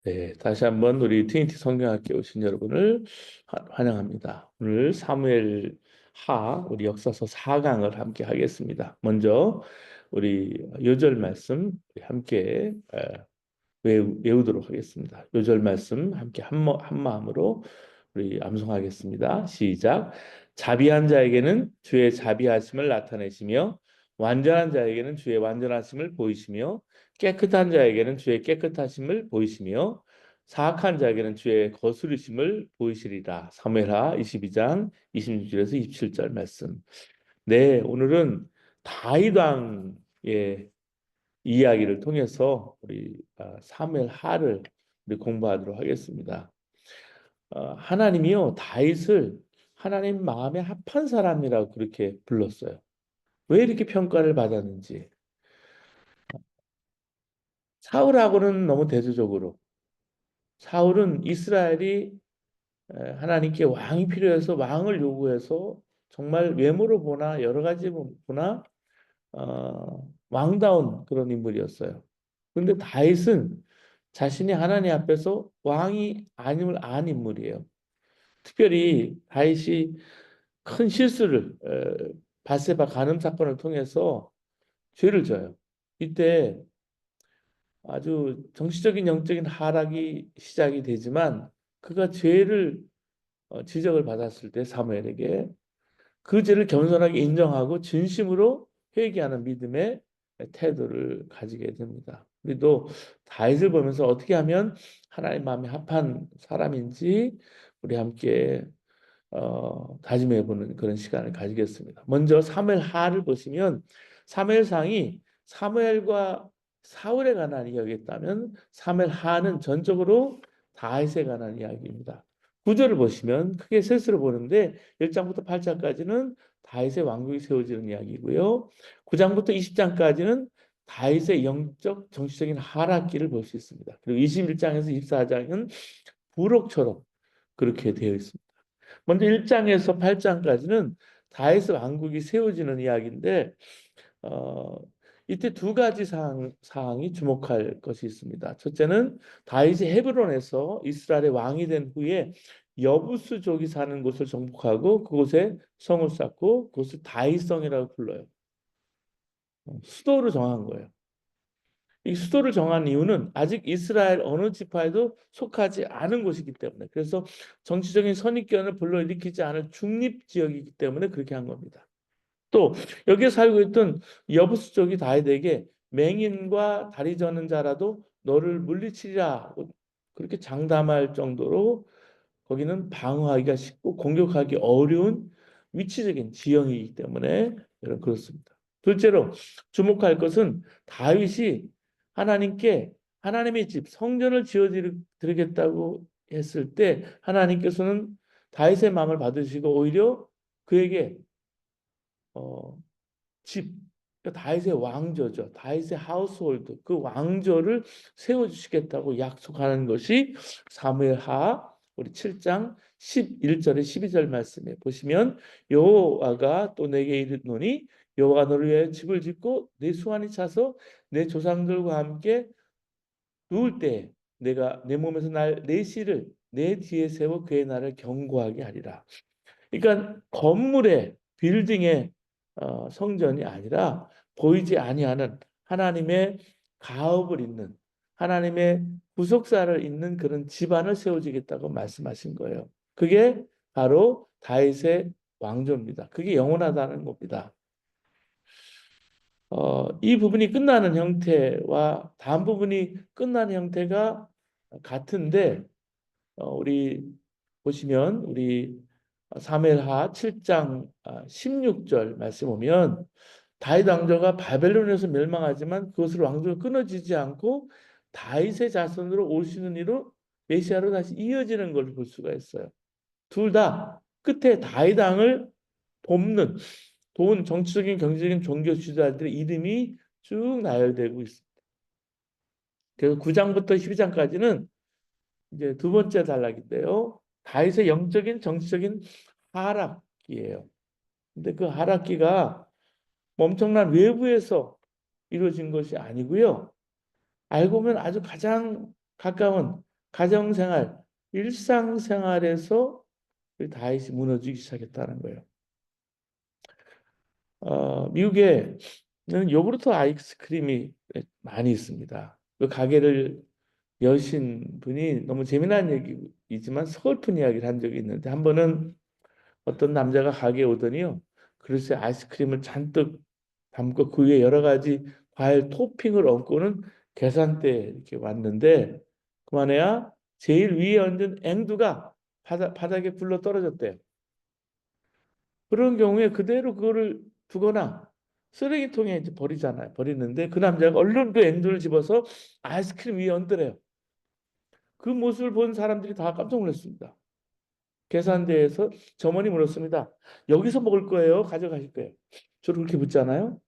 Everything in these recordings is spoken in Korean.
네, 다시 한번 우리 트니티 성경학교에 오신 여러분을 환영합니다. 오늘 사무엘 하 우리 역사서 4강을 함께 하겠습니다. 먼저 우리 요절 말씀 함께 외우도록 하겠습니다. 요절 말씀 함께 한 마음으로 우리 암송하겠습니다. 시작. 자비한 자에게는 주의 자비하심을 나타내시며 완전한 자에게는 주의 완전하심을 보이시며 깨끗한 자에게는 주의 깨끗하심을 보이시며 사악한 자에게는 주의 거스르심을 보이시리라. 사무엘하 22장 26절에서 27절 말씀. 네, 오늘은 다윗 왕의 이야기를 통해서 우리 사무엘 하를 우리 공부하도록 하겠습니다. 하나님이요 다윗을 하나님 마음에 합한 사람이라고 그렇게 불렀어요. 왜 이렇게 평가를 받았는지. 사울하고는 너무 대조적으로 사울은 이스라엘이 하나님께 왕이 필요해서 왕을 요구해서 정말 외모로 보나 여러 가지 보나 왕다운 그런 인물이었어요. 그런데 다윗은 자신이 하나님 앞에서 왕이 아님을 안 인물이에요. 특별히 다윗이 큰 실수를 바세바 간음 사건을 통해서 죄를 져요. 이때 아주 정치적인 영적인 하락이 시작이 되지만 그가 죄를 지적을 받았을 때 사무엘에게 그 죄를 겸손하게 인정하고 진심으로 회개하는 믿음의 태도를 가지게 됩니다. 우리도 다윗을 보면서 어떻게 하면 하나님 마음에 합한 사람인지 우리 함께 다짐해 보는 그런 시간을 가지겠습니다. 먼저 사무엘 하를 보시면 사무엘상이 사무엘과 사울에 관한 이야기였다면 사무엘 하는 전적으로 다윗에 관한 이야기입니다. 구절을 보시면 크게 셋으로 보는데 1장부터 8장까지는 다윗의 왕국이 세워지는 이야기고요. 9장부터 20장까지는 다윗의 영적 정치적인 하락기를 볼 수 있습니다. 그리고 21장에서 24장은 부록처럼 그렇게 되어 있습니다. 먼저 1장에서 8장까지는 다윗의 왕국이 세워지는 이야기인데 어, 이때 두 가지 사항이 주목할 것이 있습니다. 첫째는 다윗이 헤브론에서 이스라엘의 왕이 된 후에 여부스족이 사는 곳을 정복하고 그곳에 성을 쌓고 그것을 다윗성이라고 불러요. 수도를 정한 거예요. 이 수도를 정한 이유는 아직 이스라엘 어느 지파에도 속하지 않은 곳이기 때문에 그래서 정치적인 선입견을 불러일으키지 않을 중립 지역이기 때문에 그렇게 한 겁니다. 또 여기에 살고 있던 여부수족이 다윗에게 맹인과 다리 저는 자라도 너를 물리치리라 그렇게 장담할 정도로 거기는 방어하기가 쉽고 공격하기 어려운 위치적인 지형이기 때문에 여러분 그렇습니다. 둘째로 주목할 것은 다윗이 하나님께 하나님의 집 성전을 지어 드리겠다고 했을 때 하나님께서는 다윗의 마음을 받으시고 오히려 그에게 어, 집, 그러니까 다윗의 왕조죠. 다윗의 하우스홀드, 그 왕조를 세워주시겠다고 약속하는 것이 사무엘하 우리 7장 11절에 12절 말씀에 보시면 여호와가 또 내게 이르노니 여호와가 너를 위하여 집을 짓고 내 수완이 차서 내 조상들과 함께 누울 때 내가 내 몸에서 날 내실을 내 뒤에 세워 그의 나를 경고하게 하리라. 그러니까 건물의 빌딩의 성전이 아니라 보이지 아니하는 하나님의 가업을 잇는 하나님의 구속사를 잇는 그런 집안을 세워주겠다고 말씀하신 거예요. 그게 바로 다윗의 왕조입니다. 그게 영원하다는 겁니다. 이 부분이 끝나는 형태와 다음 부분이 끝나는 형태가 같은데 우리 보시면 우리 사무엘하 7장 16절 말씀 보면 다윗 왕조가 바벨론에서 멸망하지만 그것으로 왕조가 끊어지지 않고 다윗의 자손으로 오시는 이로 메시아로 다시 이어지는 걸 볼 수가 있어요. 둘 다 끝에 다윗 왕을 돕는 돈 정치적인 경제적인 종교 지도자들의 이름이 쭉 나열되고 있습니다. 그래서 9장부터 12장까지는 이제 두 번째 단락인데요. 다윗의 영적인 정치적인 하락기예요. 근데 그 하락기가 엄청난 외부에서 이루어진 것이 아니고요. 알고 보면 아주 가장 가까운 가정생활, 일상생활에서 다윗이 무너지기 시작했다는 거예요. 미국에는 요구르트 아이스크림이 많이 있습니다. 그 가게를 여신 분이 너무 재미난 얘기이지만 서글픈 이야기를 한 적이 있는데 한 번은 어떤 남자가 가게에 오더니요. 그릇에 아이스크림을 잔뜩 담고 그 위에 여러 가지 과일 토핑을 얹고는 계산대에 이렇게 왔는데 그만해야 제일 위에 얹은 앵두가 바닥에 굴러 떨어졌대요. 그런 경우에 그대로 그거를 두거나 쓰레기통에 이제 버리잖아요. 버리는데 그 남자가 얼른 그 앵두를 집어서 아이스크림 위에 얹더래요. 그 모습을 본 사람들이 다 깜짝 놀랐습니다. 계산대에서 점원이 물었습니다. 여기서 먹을 거예요? 가져가실 거예요? 저를 그렇게 묻잖아요.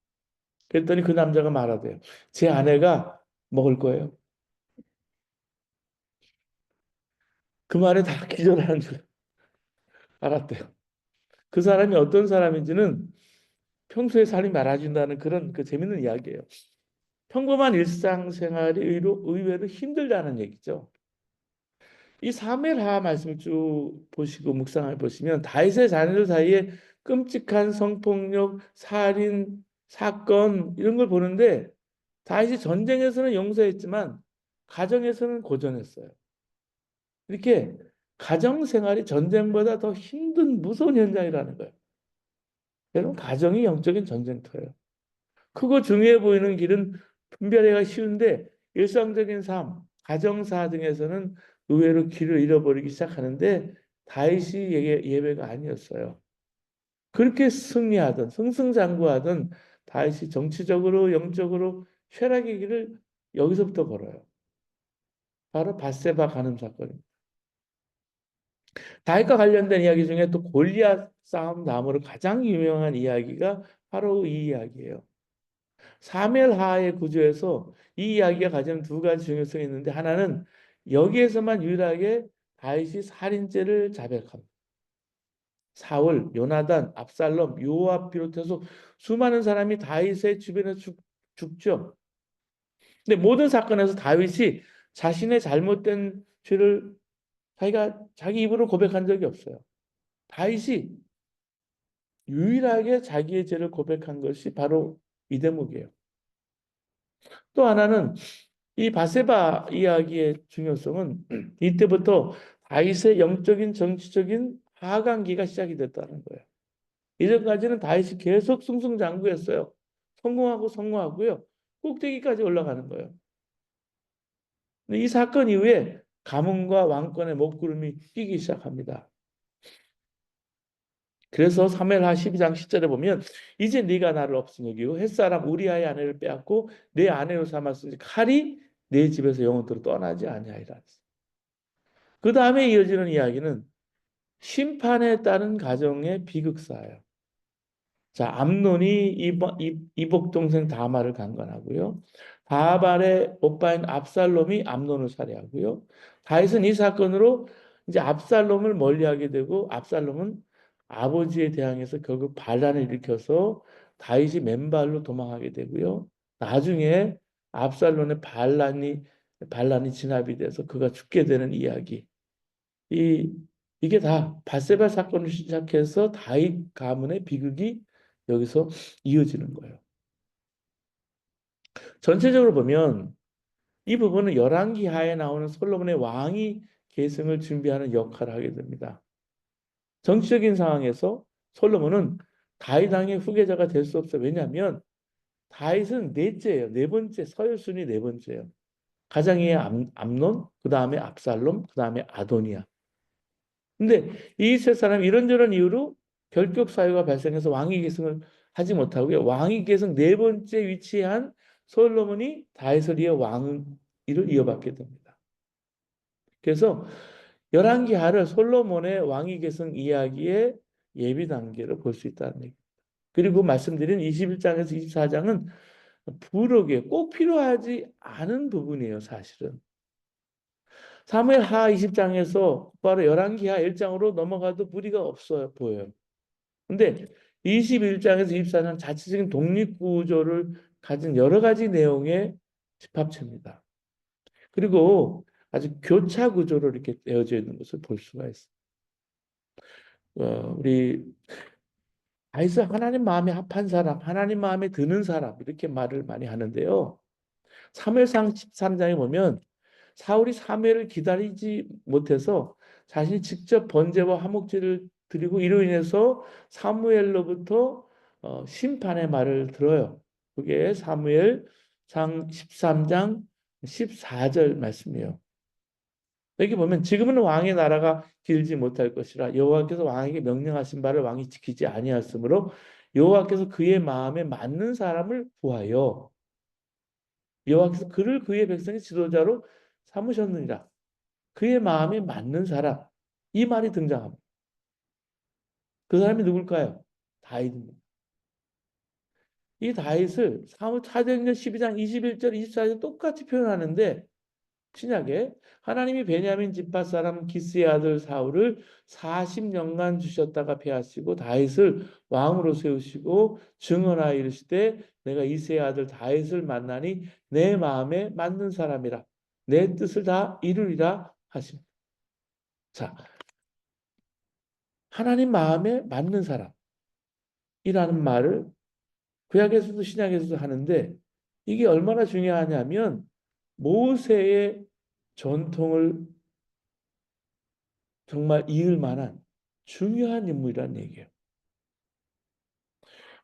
그랬더니 그 남자가 말하대요. 제 아내가 먹을 거예요. 그 말에 다 기절하는 줄 알았대요. 그 사람이 어떤 사람인지는 평소에 삶이 말해준다는 그런 그 재밌는 이야기예요. 평범한 일상생활이 의외로 힘들다는 얘기죠. 이 사무엘하 말씀을 쭉 보시고 묵상해 보시면 다윗의 자녀들 사이에 끔찍한 성폭력, 살인, 사건 이런 걸 보는데 다윗이 전쟁에서는 용서했지만 가정에서는 고전했어요. 이렇게 가정 생활이 전쟁보다 더 힘든 무서운 현장이라는 거예요. 여러분 가정이 영적인 전쟁터예요. 크고 중요해 보이는 길은 분별하기가 쉬운데 일상적인 삶, 가정사 등에서는 의외로 길을 잃어버리기 시작하는데 다윗이 예배가 아니었어요. 그렇게 승리하던 승승장구하던 다윗이 정치적으로 영적으로 쇠락의 길을 여기서부터 걸어요. 바로 밧세바 간음 사건입니다. 다윗과 관련된 이야기 중에 또 골리앗 싸움 다음으로 가장 유명한 이야기가 바로 이 이야기예요. 사무엘하의 구조에서 이 이야기가 가지는 두 가지 중요성이 있는데 하나는 여기에서만 유일하게 다윗이 살인죄를 자백합니다. 사울, 요나단, 압살롬, 요압 비롯해서 수많은 사람이 다윗의 주변에 죽죠. 근데 모든 사건에서 다윗이 자신의 잘못된 죄를 자기가 자기 입으로 고백한 적이 없어요. 다윗이 유일하게 자기의 죄를 고백한 것이 바로 이 대목이에요. 또 하나는 이 바세바 이야기의 중요성은 이때부터 다윗의 영적인 정치적인 하강기가 시작이 됐다는 거예요. 이전까지는 다윗이 계속 승승장구했어요. 성공하고 성공하고요. 꼭대기까지 올라가는 거예요. 근데 이 사건 이후에 가문과 왕권의 먹구름이 끼기 시작합니다. 그래서 사무엘하 12장 10절에 보면 이제 네가 나를 없인 여기고 햇사람 우리아의 아내를 빼앗고 내 아내로 삼았으니 칼이 내 집에서 영원토록 떠나지 아니하리라. 그 다음에 이어지는 이야기는 심판에 따른 가정의 비극사예요. 자, 암논이 이복 동생 다말을 강간하고요. 다발의 오빠인 압살롬이 암논을 살해하고요. 다윗은 이 사건으로 이제 압살롬을 멀리하게 되고 압살롬은 아버지에 대항해서 결국 반란을 일으켜서 다윗이 맨발로 도망하게 되고요. 나중에 압살롬의 반란이 진압이 돼서 그가 죽게 되는 이야기. 이 이게 다 바세바 사건을 시작해서 다윗 가문의 비극이 여기서 이어지는 거예요. 전체적으로 보면 이 부분은 열왕기 하에 나오는 솔로몬의 왕위 계승을 준비하는 역할을 하게 됩니다. 정치적인 상황에서 솔로몬은 다윗 왕의 후계자가 될 수 없어요. 왜냐하면 다윗은 넷째예요. 네 번째 서열순위 네 번째예요. 가장 위에 암논, 그 다음에 압살롬, 그 다음에 아도니아. 근데 이 세 사람이 이런저런 이유로 결격 사유가 발생해서 왕위 계승을 하지 못하고요. 왕위 계승 네 번째 위치에 한 솔로몬이 다윗을 이어 왕위를 이어받게 됩니다. 그래서 열왕기하를 솔로몬의 왕위 계승 이야기의 예비 단계로 볼 수 있다는 얘기입니다. 그리고 말씀드린 21장에서 24장은 부록에 꼭 필요하지 않은 부분이에요, 사실은. 사무엘하 20장에서 바로 열왕기하 1장으로 넘어가도 무리가 없어요 보여요. 근데 21장에서 24장 자체적인 독립구조를 가진 여러 가지 내용의 집합체입니다. 그리고 아주 교차 구조로 이렇게 되어져 있는 것을 볼 수가 있어요. 우리 다윗은 하나님 마음에 합한 사람, 하나님 마음에 드는 사람 이렇게 말을 많이 하는데요. 사무엘상 13장에 보면 사울이 사무엘을 기다리지 못해서 자신이 직접 번제와 화목제를 드리고 이로 인해서 사무엘로부터 심판의 말을 들어요. 그게 사무엘상 13장 14절 말씀이에요. 여기 보면 지금은 왕의 나라가 길지 못할 것이라 여호와께서 왕에게 명령하신 바를 왕이 지키지 아니하였으므로 여호와께서 그의 마음에 맞는 사람을 구하여 여호와께서 그를 그의 백성의 지도자로 삼으셨느니라. 그의 마음에 맞는 사람. 이 말이 등장합니다. 그 사람이 누굴까요? 다윗입니다. 이 다윗을 사도행전 12장 21절 24절 똑같이 표현하는데 신약에 하나님이 베냐민 지파 사람 기스의 아들 사울을 40년간 주셨다가 패하시고 다윗을 왕으로 세우시고 증언하여 이르시되 내가 이새의 아들 다윗을 만나니 내 마음에 맞는 사람이라 내 뜻을 다 이루리라 하십니다. 자, 하나님 마음에 맞는 사람이라는 말을 구약에서도 신약에서도 하는데 이게 얼마나 중요하냐면 모세의 전통을 정말 이을 만한 중요한 인물이라는 얘기예요.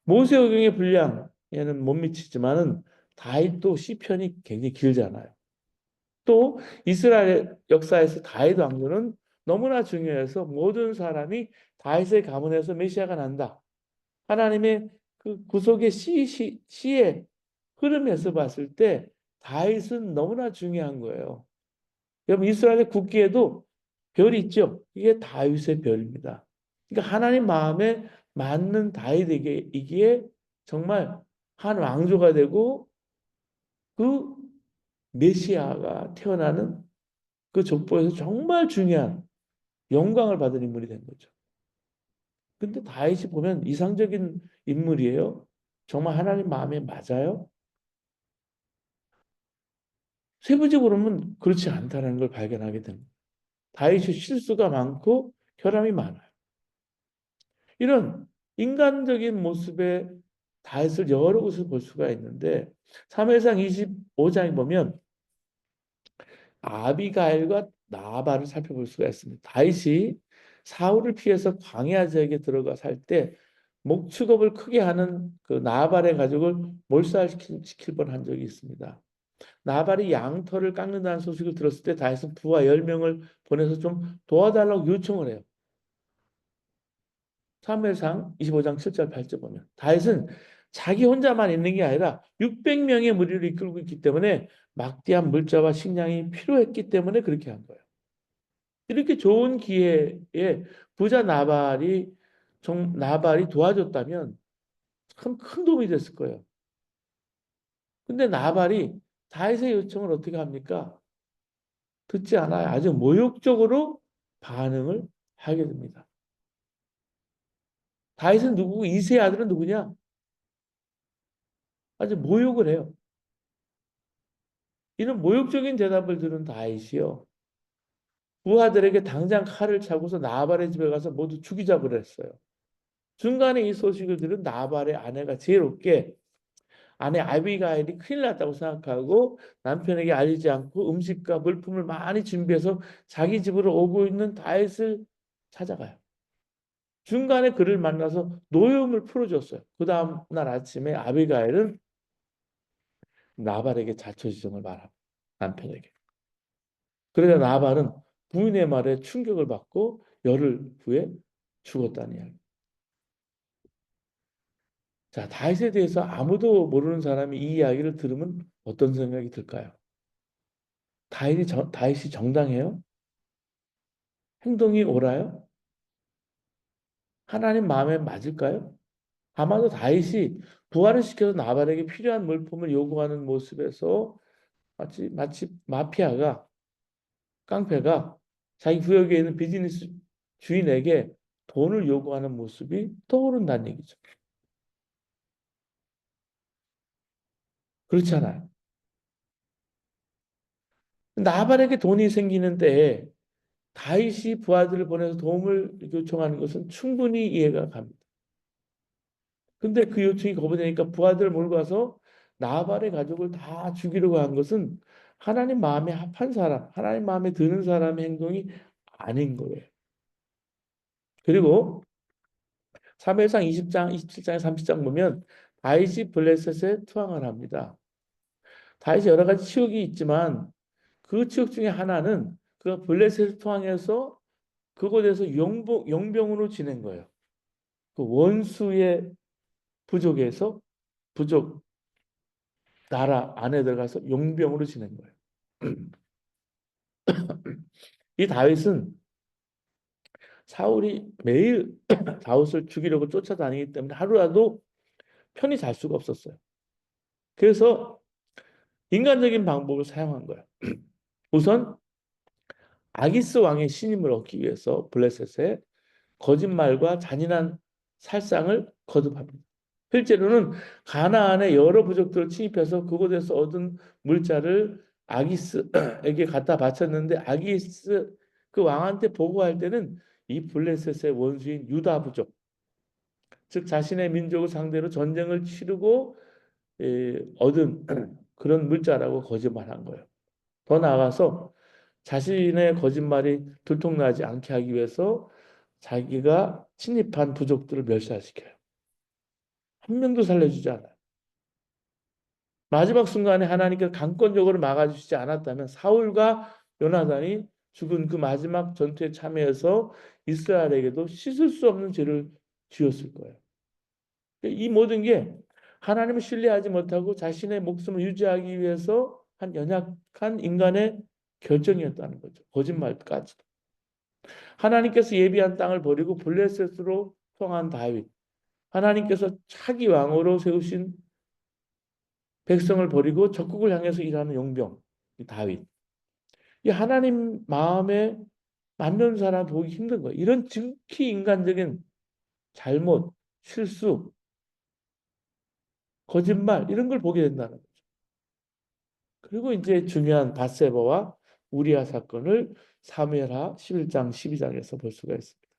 모세오경의 분량에는 못 미치지만은 다윗도 시편이 굉장히 길잖아요. 또 이스라엘 역사에서 다윗 왕조는 너무나 중요해서 모든 사람이 다윗의 가문에서 메시아가 난다. 하나님의 그 구속의 시의 흐름에서 봤을 때 다윗은 너무나 중요한 거예요. 여러분 이스라엘의 국기에도 별이 있죠. 이게 다윗의 별입니다. 그러니까 하나님 마음에 맞는 다윗에게 이게 정말 한 왕조가 되고 그 메시아가 태어나는 그 족보에서 정말 중요한 영광을 받은 인물이 된 거죠. 근데 다윗이 보면 이상적인 인물이에요. 정말 하나님 마음에 맞아요? 세부적으로 보면 그렇지 않다는 걸 발견하게 됩니다. 다윗이 실수가 많고 결함이 많아요. 이런 인간적인 모습의 다윗을 여러 곳에서 볼 수가 있는데 사무엘상 25장에 보면 아비가일과 나발을 살펴볼 수가 있습니다. 다윗이 사울을 피해서 광야 지역에 들어가 살 때 목축업을 크게 하는 그 나발의 가족을 몰살시킬 뻔한 적이 있습니다. 나발이 양털을 깎는다는 소식을 들었을 때 다윗은 부하 10명을 보내서 좀 도와달라고 요청을 해요. 사무엘상 25장 7절 8절 보면 다윗은 자기 혼자만 있는 게 아니라 600명의 무리를 이끌고 있기 때문에 막대한 물자와 식량이 필요했기 때문에 그렇게 한 거예요. 이렇게 좋은 기회에 부자 나발이 도와줬다면 참 큰 도움이 됐을 거예요. 근데 나발이 다윗의 요청을 어떻게 합니까? 듣지 않아요. 아주 모욕적으로 반응을 하게 됩니다. 다윗은 누구고 이새의 아들은 누구냐? 아주 모욕을 해요. 이런 모욕적인 대답을 들은 다윗이요. 부하들에게 당장 칼을 차고서 나발의 집에 가서 모두 죽이자 그랬어요. 중간에 이 소식을 들은 나발의 아내가 지혜롭게 아내 아비가일이 큰일 났다고 생각하고 남편에게 알리지 않고 음식과 물품을 많이 준비해서 자기 집으로 오고 있는 다윗을 찾아가요. 중간에 그를 만나서 노여움을 풀어줬어요. 그 다음 날 아침에 아비가일은 나발에게 자초지종을 말합니다. 남편에게. 그러자 나발은 부인의 말에 충격을 받고 열흘 후에 죽었다는 이야기. 자, 다윗에 대해서 아무도 모르는 사람이 이 이야기를 들으면 어떤 생각이 들까요? 다윗이 정당해요? 행동이 옳아요? 하나님 마음에 맞을까요? 아마도 다윗이 부활을 시켜서 나발에게 필요한 물품을 요구하는 모습에서 마치 마피아가 깡패가 자기 구역에 있는 비즈니스 주인에게 돈을 요구하는 모습이 떠오른다는 얘기죠. 그렇잖아요. 나발에게 돈이 생기는데 다윗이 부하들을 보내서 도움을 요청하는 것은 충분히 이해가 갑니다. 근데 그 요청이 거부되니까 부하들을 몰고 가서 나발의 가족을 다 죽이려고 한 것은 하나님 마음에 합한 사람, 하나님 마음에 드는 사람의 행동이 아닌 거예요. 그리고 사무엘상 20장, 27장에 30장 보면 다윗이 블레셋에 투항을 합니다. 다윗이 여러 가지 치욕이 있지만 그 치욕 중에 하나는 그 블레셋 투항해서 그곳에서 용병으로 지낸 거예요. 그 원수의 부족에서 부족 나라 안에 들어가서 용병으로 지낸 거예요. 이 다윗은 사울이 매일 다윗을 죽이려고 쫓아다니기 때문에 하루라도 편히 잘 수가 없었어요. 그래서 인간적인 방법을 사용한 거예요. 우선 아기스 왕의 신임을 얻기 위해서 블레셋에 거짓말과 잔인한 살상을 거듭합니다. 실제로는 가나안의 여러 부족들을 침입해서 그곳에서 얻은 물자를 아기스에게 갖다 바쳤는데 아기스 그 왕한테 보고할 때는 이 블레셋의 원수인 유다 부족, 즉 자신의 민족을 상대로 전쟁을 치르고 얻은 그런 물자라고 거짓말한 거예요. 더 나아가서 자신의 거짓말이 들통나지 않게 하기 위해서 자기가 침입한 부족들을 멸살시켜요. 한 명도 살려주지 않아요. 마지막 순간에 하나님께서 강권적으로 막아주시지 않았다면 사울과 요나단이 죽은 그 마지막 전투에 참여해서 이스라엘에게도 씻을 수 없는 죄를 지었을 거예요. 이 모든 게 하나님을 신뢰하지 못하고 자신의 목숨을 유지하기 위해서 한 연약한 인간의 결정이었다는 거죠. 거짓말까지도. 하나님께서 예비한 땅을 버리고 블레셋으로 통한 다윗. 하나님께서 차기 왕으로 세우신 백성을 버리고 적국을 향해서 일하는 용병, 이 다윗. 이 하나님 마음에 맞는 사람 보기 힘든 거예요. 이런 지극히 인간적인 잘못, 실수, 거짓말 이런 걸 보게 된다는 거죠. 그리고 이제 중요한 밧세바와 우리아 사건을 사무엘하 11장, 12장에서 볼 수가 있습니다.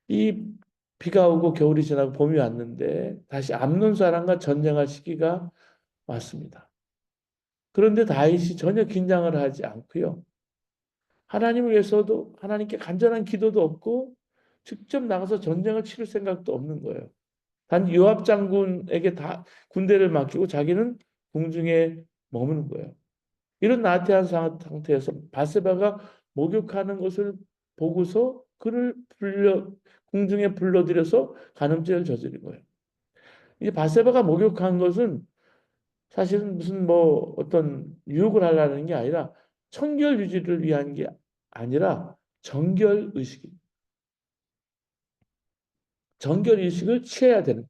이 비가 오고 겨울이 지나고 봄이 왔는데 다시 암논 사람과 전쟁할 시기가 왔습니다. 그런데 다윗이 전혀 긴장을 하지 않고요. 하나님을 위해서도 하나님께 간절한 기도도 없고 직접 나가서 전쟁을 치를 생각도 없는 거예요. 단 요압 장군에게 다 군대를 맡기고 자기는 궁중에 머무는 거예요. 이런 나태한 상태에서 바세바가 목욕하는 것을 보고서 그를 궁중에 불러들여서 간음죄를 저지른 거예요. 이 바세바가 목욕한 것은 사실은 무슨 뭐 어떤 유혹을 하려는 게 아니라 청결 유지를 위한 게 아니라 정결 의식이 정결 의식을 취해야 되는.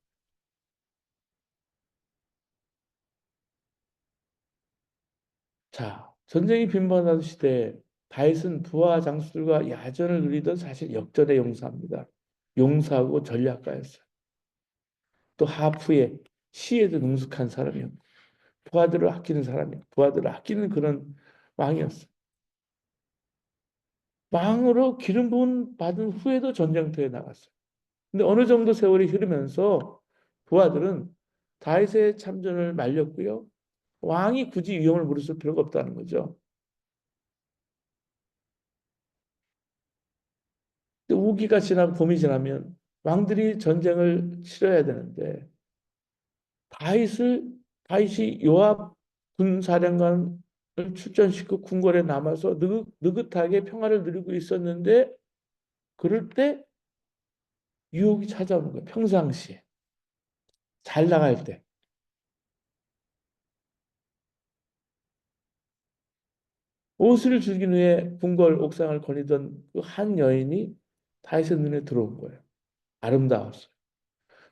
자, 전쟁이 빈번한 시대에 다윗은 부하 장수들과 야전을 누리던 사실 역전의 용사입니다. 용사고 전략가였어요. 또 하프에 시에도 능숙한 사람이었고 부하들을 아끼는 사람이요. 부하들을 아끼는 그런 왕이었어요. 왕으로 기름 부음 받은 후에도 전쟁터에 나갔어요. 근데 어느 정도 세월이 흐르면서 부하들은 다윗의 참전을 말렸고요. 왕이 굳이 위험을 무릅쓸 필요가 없다는 거죠. 근데 우기가 지나고 봄이 지나면 왕들이 전쟁을 치러야 되는데 다윗을 다윗이 요압 군사령관을 출전시키고 궁궐에 남아서 느긋하게 평화를 누리고 있었는데 그럴 때 유혹이 찾아오는 거예요. 평상시에 잘 나갈 때 옷을 죽인 후에 궁궐 옥상을 거니던 그 한 여인이 다윗의 눈에 들어온 거예요. 아름다웠어요.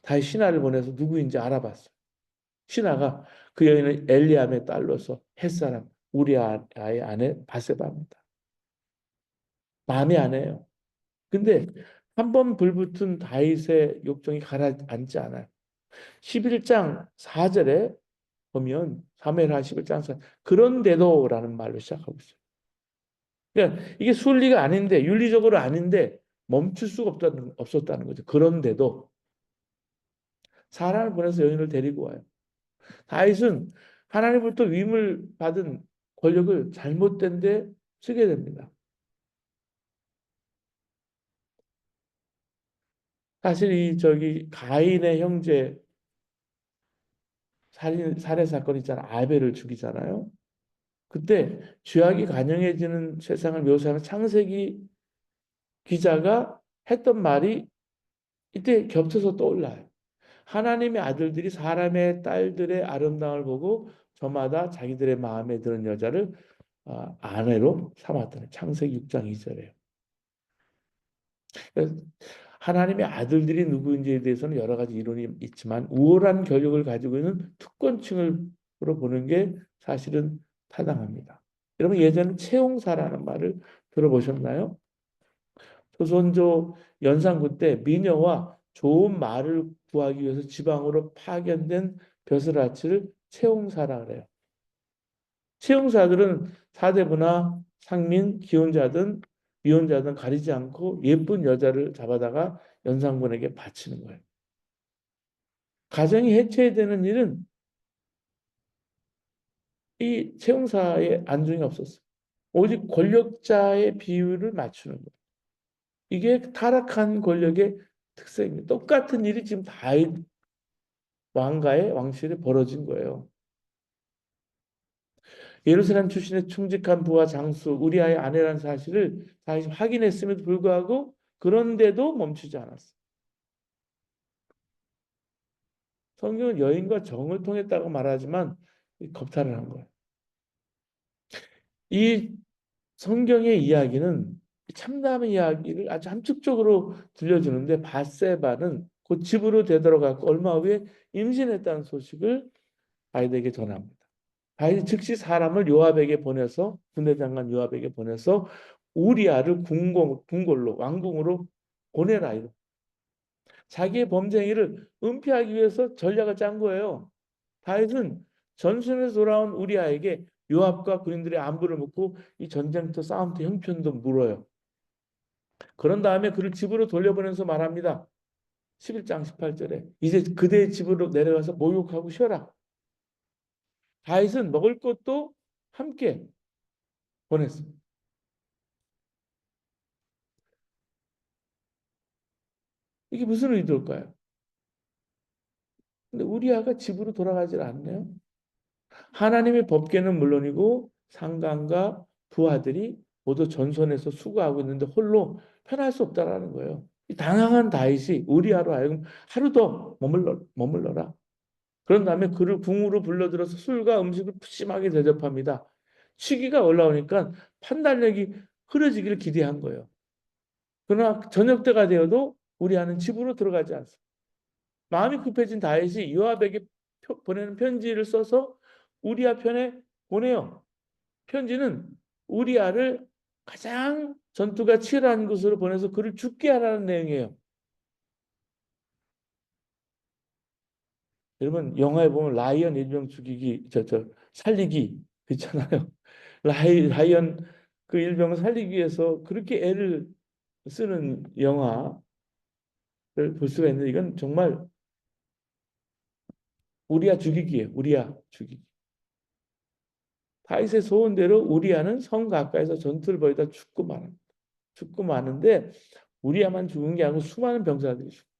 다윗 신하를 보내서 누구인지 알아봤어요. 신하가 그 여인은 엘리암의 딸로서 햇사람 우리아의 아내 바세바입니다. 마음에 안 해요. 근데 한 번 불붙은 다윗의 욕정이 가라앉지 않아요. 11장 4절에 보면 사무엘하 11장 그런데도라는 말로 시작하고 있어요. 그러니까 이게 순리가 아닌데 윤리적으로 아닌데 멈출 수가 없었다는 거죠. 그런데도 사람을 보내서 여인을 데리고 와요. 다윗은 하나님으로부터 위임을 받은 권력을 잘못된 데 쓰게 됩니다. 사실 이 저기 가인의 형제 살해 사건 있잖아. 아벨을 죽이잖아요. 그때 죄악이 간영해지는 세상을 묘사하는 창세기 기자가 했던 말이 이때 겹쳐서 떠올라요. 하나님의 아들들이 사람의 딸들의 아름다움을 보고 저마다 자기들의 마음에 드는 여자를 아내로 삼았다는 창세기 6장 2절에요. 하나님의 아들들이 누구인지에 대해서는 여러 가지 이론이 있지만 우월한 권력을 가지고 있는 특권층으로 보는 게 사실은 타당합니다. 여러분 예전에 채용사라는 말을 들어보셨나요? 조선조 연산군 때 미녀와 좋은 말을 구하기 위해서 지방으로 파견된 벼슬아치를 채용사라 그래요. 채용사들은 사대부나 상민, 기혼자든 미혼자든 가리지 않고 예쁜 여자를 잡아다가 연산군에게 바치는 거예요. 가정이 해체되는 일은 이 채용사의 안중이 없었어요. 오직 권력자의 비율을 맞추는 거예요. 이게 타락한 권력의 특성입니다. 똑같은 일이 지금 다윗 왕가의 왕실에 벌어진 거예요. 예루살렘 출신의 충직한 부하 장수 우리아의 아내라는 사실을 다시 확인했음에도 불구하고 그런데도 멈추지 않았어. 성경은 여인과 정을 통했다고 말하지만 겁탈을 한 거예요. 이 성경의 이야기는 참담의 이야기를 아주 함축적으로 들려주는데 밧세바는 곧 집으로 되돌아가고 얼마 후에 임신했다는 소식을 다윗에게 전합니다. 다윗이 즉시 사람을 요압에게 보내서 군대 장관 요압에게 보내서 우리아를 궁궐로 왕궁으로 보내라 이거. 자기의 범죄 행위를 은폐하기 위해서 전략을 짠 거예요. 다윗은 전순에서 돌아온 우리아에게 요압과 군인들의 안부를 묻고 이 전쟁터 싸움터 형편도 물어요. 그런 다음에 그를 집으로 돌려보내면서 말합니다. 11장 18절에 이제 그대의 집으로 내려가서 목욕하고 쉬어라. 다윗은 먹을 것도 함께 보냈습니다. 이게 무슨 의도일까요? 근데 우리아가 집으로 돌아가질 않네요. 하나님의 법궤는 물론이고 상관과 부하들이 모두 전선에서 수고하고 있는데 홀로 편할 수 없다라는 거예요. 당황한 다윗이 우리아로 하여금 하루 더 머물러라. 그런 다음에 그를 궁으로 불러들여서 술과 음식을 푸짐하게 대접합니다. 시기가 올라오니까 판단력이 흐려지기를 기대한 거예요. 그러나 저녁 때가 되어도 우리아는 집으로 들어가지 않습니다. 마음이 급해진 다윗이 요압에게 보내는 편지를 써서 우리아 편에 보내요. 편지는 우리아를 가장 전투가 치열한 곳으로 보내서 그를 죽게 하라는 내용이에요. 여러분 영화에 보면 라이언 일병 죽이기 살리기 있잖아요. 라이언 그 일병을 살리기 위해서 그렇게 애를 쓰는 영화를 볼 수가 있는데 이건 정말 우리아 죽이기예요. 우리아 죽이기. 다윗의 소원대로 우리아는 성 가까이서 전투를 벌이다 죽고 말합니다. 죽고 마는데 우리아만 죽은 게 아니고 수많은 병사들이 죽고.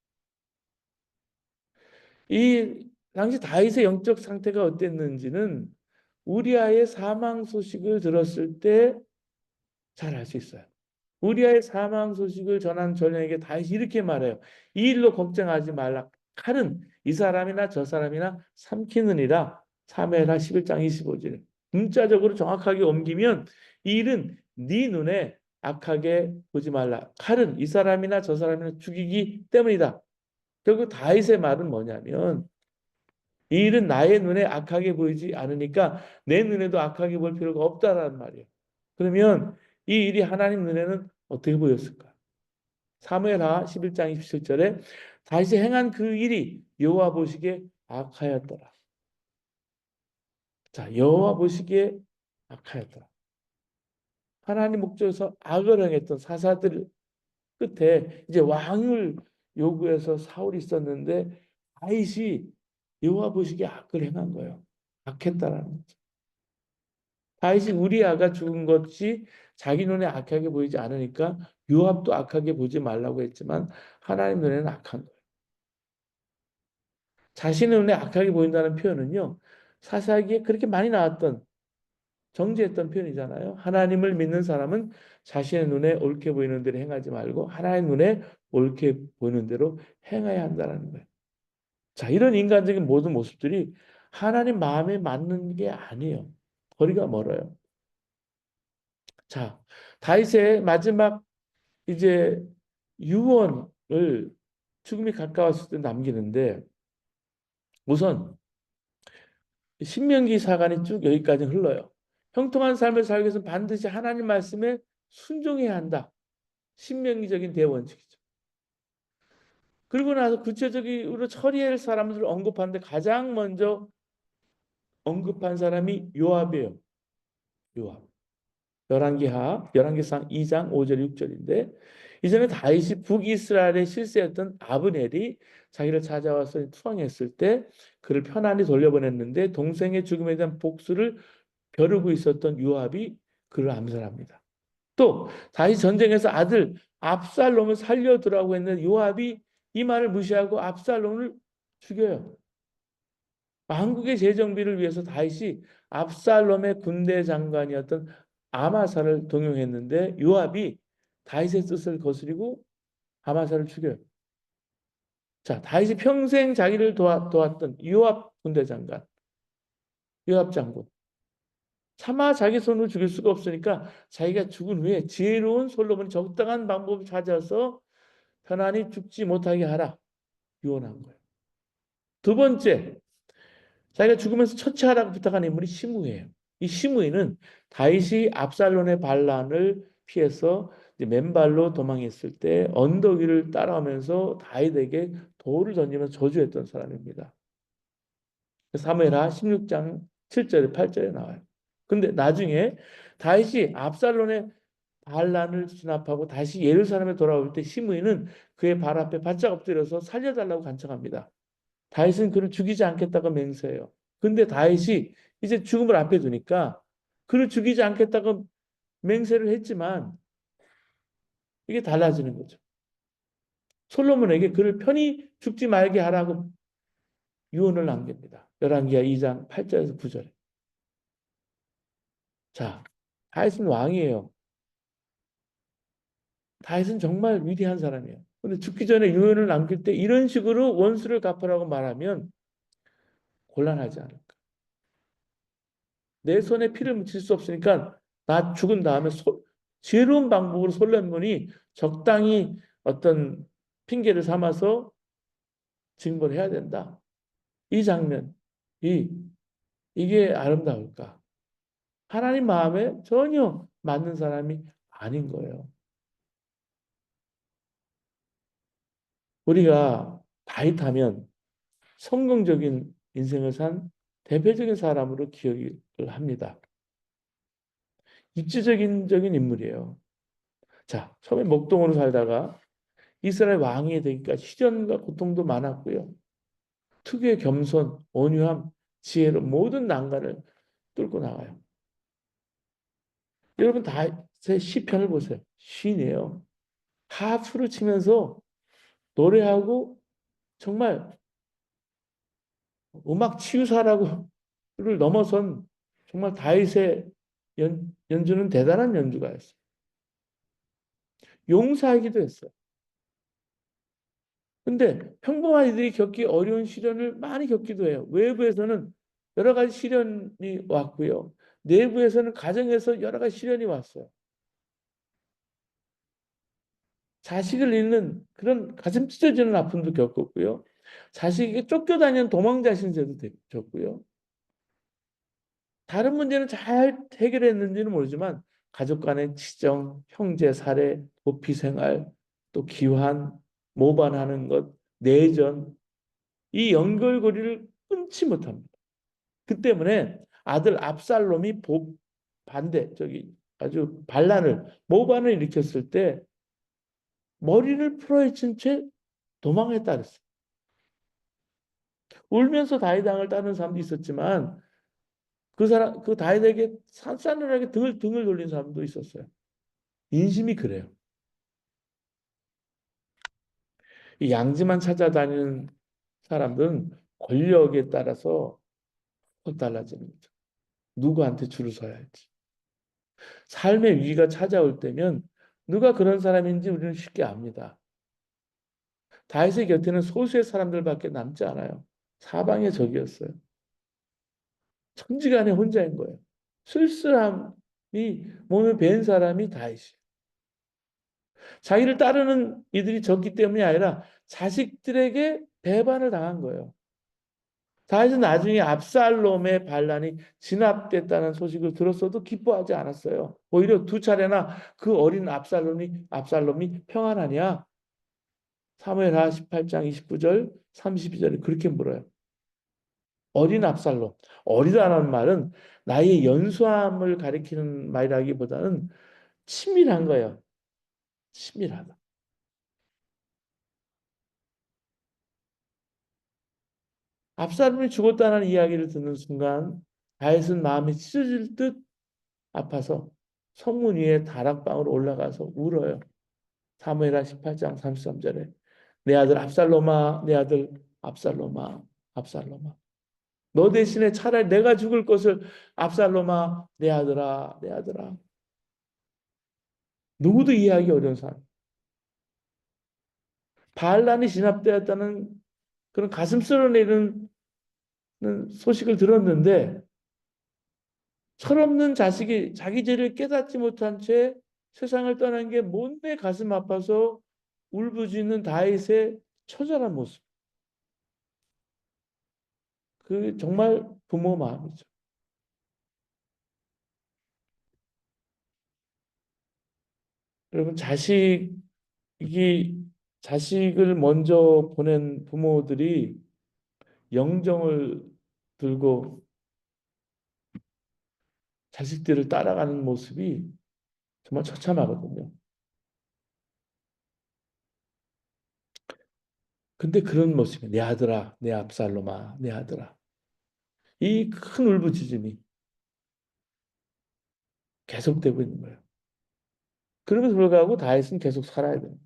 이 당시 다윗의 영적 상태가 어땠는지는 우리아의 사망 소식을 들었을 때 잘 알 수 있어요. 우리아의 사망 소식을 전한 전령에게 다윗이 이렇게 말해요. 이 일로 걱정하지 말라. 칼은 이 사람이나 저 사람이나 삼키느니라. 사무엘하 11장 25절에. 문자적으로 정확하게 옮기면 이 일은 네 눈에 악하게 보지 말라. 칼은 이 사람이나 저 사람이나 죽이기 때문이다. 결국 다윗의 말은 뭐냐면 이 일은 나의 눈에 악하게 보이지 않으니까 내 눈에도 악하게 볼 필요가 없다라는 말이에요. 그러면 이 일이 하나님 눈에는 어떻게 보였을까? 사무엘하 11장 27절에 다시 행한 그 일이 여호와 보시기에 악하였더라. 자, 여호와 보시기에 악하였더라. 하나님 목전에서 악을 행했던 사사들 끝에 이제 왕을 요구해서 사울이 있었는데 다윗이 여호와 보시기에 악을 행한 거예요. 악했다라는 거죠. 다윗이 우리아가 죽은 것이 자기 눈에 악하게 보이지 않으니까 요압도 악하게 보지 말라고 했지만 하나님 눈에는 악한 거예요. 자신의 눈에 악하게 보인다는 표현은요. 사사기에 그렇게 많이 나왔던 정죄했던 표현이잖아요. 하나님을 믿는 사람은 자신의 눈에 옳게 보이는 대로 행하지 말고 하나님 눈에 옳게 보이는 대로 행해야 한다는 거예요. 자, 이런 인간적인 모든 모습들이 하나님 마음에 맞는 게 아니에요. 거리가 멀어요. 자, 다윗의 마지막 이제 유언을 죽음이 가까웠을 때 남기는데 우선 신명기 사관이 쭉 여기까지 흘러요. 형통한 삶을 살기 위해서 반드시 하나님 말씀에 순종해야 한다. 신명기적인 대원칙이죠. 그리고 나서 구체적으로 처리해야 할 사람들을 언급하는데 가장 먼저 언급한 사람이 요압이에요. 요압. 열왕기상 2장 5절 6절인데 이전에 다윗이 북이스라엘의 실세였던 아브넬이 자기를 찾아와서 투항했을 때 그를 편안히 돌려보냈는데 동생의 죽음에 대한 복수를 벼르고 있었던 요압이 그를 암살합니다. 또 다시 전쟁에서 아들 압살롬을 살려두라고 했는데 요압이 이 말을 무시하고 압살롬을 죽여요. 왕국의 재정비를 위해서 다윗이 압살롬의 군대 장관이었던 아마사를 동용했는데 요압이 다윗의 뜻을 거스리고 아마사를 죽여요. 자, 다윗이 평생 자기를 도왔던 요압 군대 장관, 요압 장군. 차마 자기 손으로 죽일 수가 없으니까 자기가 죽은 후에 지혜로운 솔로몬이 적당한 방법을 찾아서 편안히 죽지 못하게 하라 유언한 거예요. 두 번째, 자기가 죽으면서 처치하라고 부탁한 인물이 시므이에요. 이 시므이는 다윗이 압살롬의 반란을 피해서 이제 맨발로 도망했을 때 언덕 위를 따라오면서 다윗에게 돌을 던지면서 저주했던 사람입니다. 사무엘하 16장 7절에 8절에 나와요. 근데 나중에 다윗이 압살롬의 반란을 진압하고 다시 예루살렘에 돌아올 때 시므이는 그의 발 앞에 바짝 엎드려서 살려달라고 간청합니다. 다윗은 그를 죽이지 않겠다고 맹세해요. 근데 다윗이 이제 죽음을 앞에 두니까 그를 죽이지 않겠다고 맹세를 했지만 이게 달라지는 거죠. 솔로몬에게 그를 편히 죽지 말게 하라고 유언을 남깁니다. 열왕기하 2장 8절에서 9절에. 자, 다윗은 왕이에요. 다윗은 정말 위대한 사람이에요. 근데 죽기 전에 유언을 남길 때 이런 식으로 원수를 갚으라고 말하면 곤란하지 않을까. 내 손에 피를 묻힐 수 없으니까 나 죽은 다음에 지혜로운 방법으로 솔로몬이 적당히 어떤 핑계를 삼아서 징벌을 해야 된다. 이 장면, 이게 아름다울까? 하나님 마음에 전혀 맞는 사람이 아닌 거예요. 우리가 다윗하면 성공적인 인생을 산 대표적인 사람으로 기억을 합니다. 입지적인 인물이에요. 자, 처음에 목동으로 살다가 이스라엘 왕이 되기까지 시련과 고통도 많았고요. 특유의 겸손, 온유함, 지혜로 모든 난관을 뚫고 나가요. 여러분 다윗의 시편을 보세요. 시인이에요. 하프를 치면서 노래하고 정말 음악 치유사라고를 넘어선 정말 다윗의 연주는 대단한 연주가였어요. 용사이기도 했어요. 근데 평범한 이들이 겪기 어려운 시련을 많이 겪기도 해요. 외부에서는 여러 가지 시련이 왔고요. 내부에서는 가정에서 여러 가지 시련이 왔어요. 자식을 잃는 그런 가슴 찢어지는 아픔도 겪었고요. 자식에게 쫓겨다니는 도망자 신세도 겪고요. 다른 문제는 잘 해결했는지는 모르지만 가족 간의 치정, 형제 살해, 도피 생활, 또 기환, 모반하는 것, 내전 이 연결고리를 끊지 못합니다. 그 때문에 아들 압살롬이 반대 저기 아주 반란을 모반을 일으켰을 때 머리를 풀어헤친 채 도망했다 그랬어요. 울면서 다윗 왕을 따르는 사람도 있었지만 그 다윗에게 산산하게 등을 돌린 사람도 있었어요. 인심이 그래요. 이 양지만 찾아다니는 사람들은 권력에 따라서 확 달라지는 거죠. 누구한테 줄을 서야 할지. 삶의 위기가 찾아올 때면 누가 그런 사람인지 우리는 쉽게 압니다. 다윗의 곁에는 소수의 사람들밖에 남지 않아요. 사방의 적이었어요. 천지간에 혼자인 거예요. 쓸쓸함이 몸에 밴 사람이 다윗이에요. 자기를 따르는 이들이 적기 때문이 아니라 자식들에게 배반을 당한 거예요. 다윗은 나중에 압살롬의 반란이 진압됐다는 소식을 들었어도 기뻐하지 않았어요. 오히려 두 차례나 그 어린 압살롬이 평안하냐? 사무엘하 18장 29절, 32절에 그렇게 물어요. 어린 압살롬. 어리다라는 말은 나이의 연수함을 가리키는 말이라기보다는 친밀한 거예요. 친밀하다. 압살롬이 죽었다는 이야기를 듣는 순간 다윗은 마음이 찢어질 듯 아파서 성문 위에 다락방으로 올라가서 울어요. 사무엘하 18장 33절에 내 아들 압살롬아, 내 아들 압살롬아, 압살롬아. 너 대신에 차라리 내가 죽을 것을 압살롬아, 내 아들아, 내 아들아. 누구도 이해하기 어려운 사람. 반란이 진압되었다는 그런 가슴 쓸어내리는 소식을 들었는데 철없는 자식이 자기 죄를 깨닫지 못한 채 세상을 떠난 게 못내 가슴 아파서 울부짖는 다윗의 처절한 모습. 그 정말 부모 마음이죠. 여러분 자식을 먼저 보낸 부모들이 영정을 들고 자식들을 따라가는 모습이 정말 처참하거든요. 근데 그런 모습이 내 아들아, 내 압살롬아, 내 아들아. 이 큰 울부짖음이 계속되고 있는 거예요. 그럼에도 불구하고 다윗은 계속 살아야 돼요.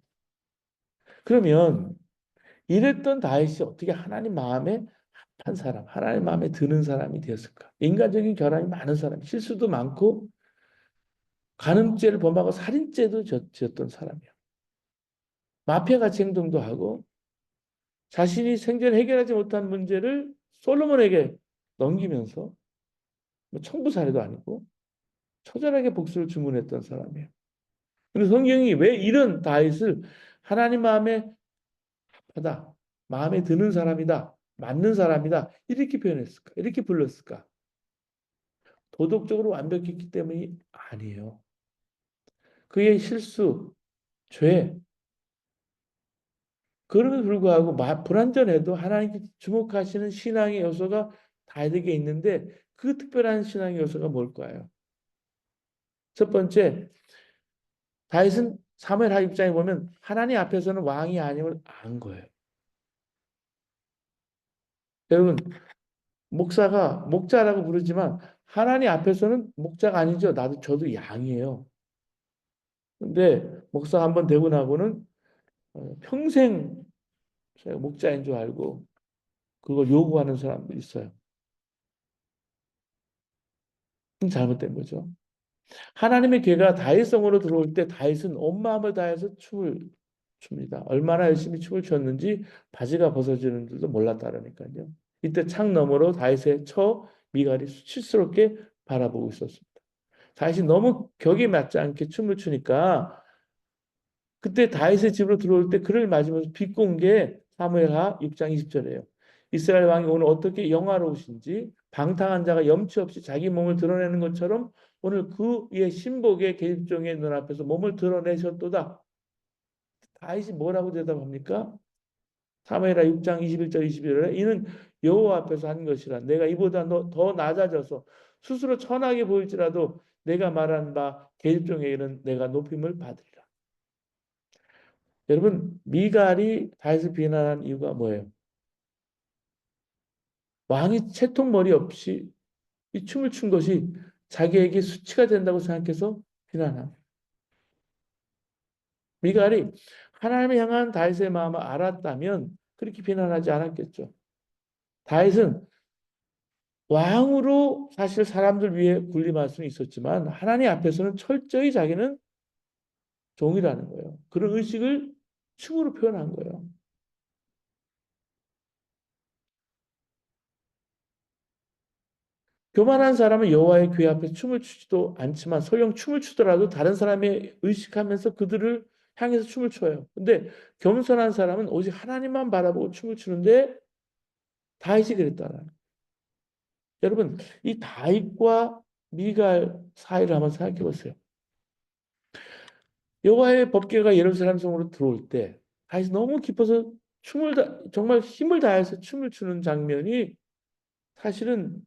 그러면 이랬던 다윗이 어떻게 하나님 마음에 합한 사람, 하나님 마음에 드는 사람이 되었을까? 인간적인 결함이 많은 사람, 실수도 많고 간음죄를 범하고 살인죄도 지었던 사람이에요. 마피아같이 행동도 하고 자신이 생전에 해결하지 못한 문제를 솔로몬에게 넘기면서 뭐 청부살해도 아니고 처절하게 복수를 주문했던 사람이에요. 근데 성경이 왜 이런 다윗을 하나님 마음에 합하다, 마음에 드는 사람이다, 맞는 사람이다 이렇게 표현했을까? 이렇게 불렀을까? 도덕적으로 완벽했기 때문이 아니에요. 그의 실수, 죄, 그럼에도 불구하고 불완전해도 하나님께 주목하시는 신앙의 요소가 다윗에게 있는데 그 특별한 신앙의 요소가 뭘까요? 첫 번째, 다윗은 사무엘하 입장에 보면 하나님 앞에서는 왕이 아님을 안 거예요. 여러분, 목자라고 부르지만 하나님 앞에서는 목자가 아니죠. 저도 양이에요. 근데 목사가 한번 되고 나고는 평생 제가 목자인 줄 알고 그걸 요구하는 사람도 있어요. 그건 잘못된 거죠. 하나님의 괴가 다윗성으로 들어올 때 다윗은 온 마음을 다해서 춤을 춥니다. 얼마나 열심히 춤을 췄는지 바지가 벗어지는 줄도 몰랐다라니까요. 이때 창 너머로 다윗의 처 미갈이 수치스럽게 바라보고 있었습니다. 다윗이 너무 격에 맞지 않게 춤을 추니까 그때 다윗의 집으로 들어올 때 그를 맞으면서 비꼰 게 사무엘하 6장 20절이에요. 이스라엘 왕이 오늘 어떻게 영화로우신지 방탕한 자가 염치 없이 자기 몸을 드러내는 것처럼 오늘 그의 신복의 계집종의 눈앞에서 몸을 드러내셨도다. 다윗이 뭐라고 대답합니까? 사무엘하 6장 21절 22절에 이는 여호와 앞에서 한 것이라 내가 이보다 더 낮아져서 스스로 천하게 보일지라도 내가 말한 바 계집종의 일은 내가 높임을 받으리라. 여러분, 미갈이 다윗을 비난한 이유가 뭐예요? 왕이 채통머리 없이 이 춤을 춘 것이 자기에게 수치가 된다고 생각해서 비난합니다. 미갈이 하나님을 향한 다윗의 마음을 알았다면 그렇게 비난하지 않았겠죠. 다윗은 왕으로 사실 사람들 위해 군림할 수는 있었지만 하나님 앞에서는 철저히 자기는 종이라는 거예요. 그런 의식을 춤으로 표현한 거예요. 교만한 사람은 여호와의 궤 앞에 춤을 추지도 않지만 설령 춤을 추더라도 다른 사람의 의식하면서 그들을 향해서 춤을 춰요. 근데 겸손한 사람은 오직 하나님만 바라보고 춤을 추는데 다윗이 그랬다는. 여러분, 이 다윗과 미갈 사이를 한번 생각해 보세요. 여호와의 법궤가 예루살렘 성으로 들어올 때 다윗이 너무 기뻐서 정말 힘을 다해서 춤을 추는 장면이 사실은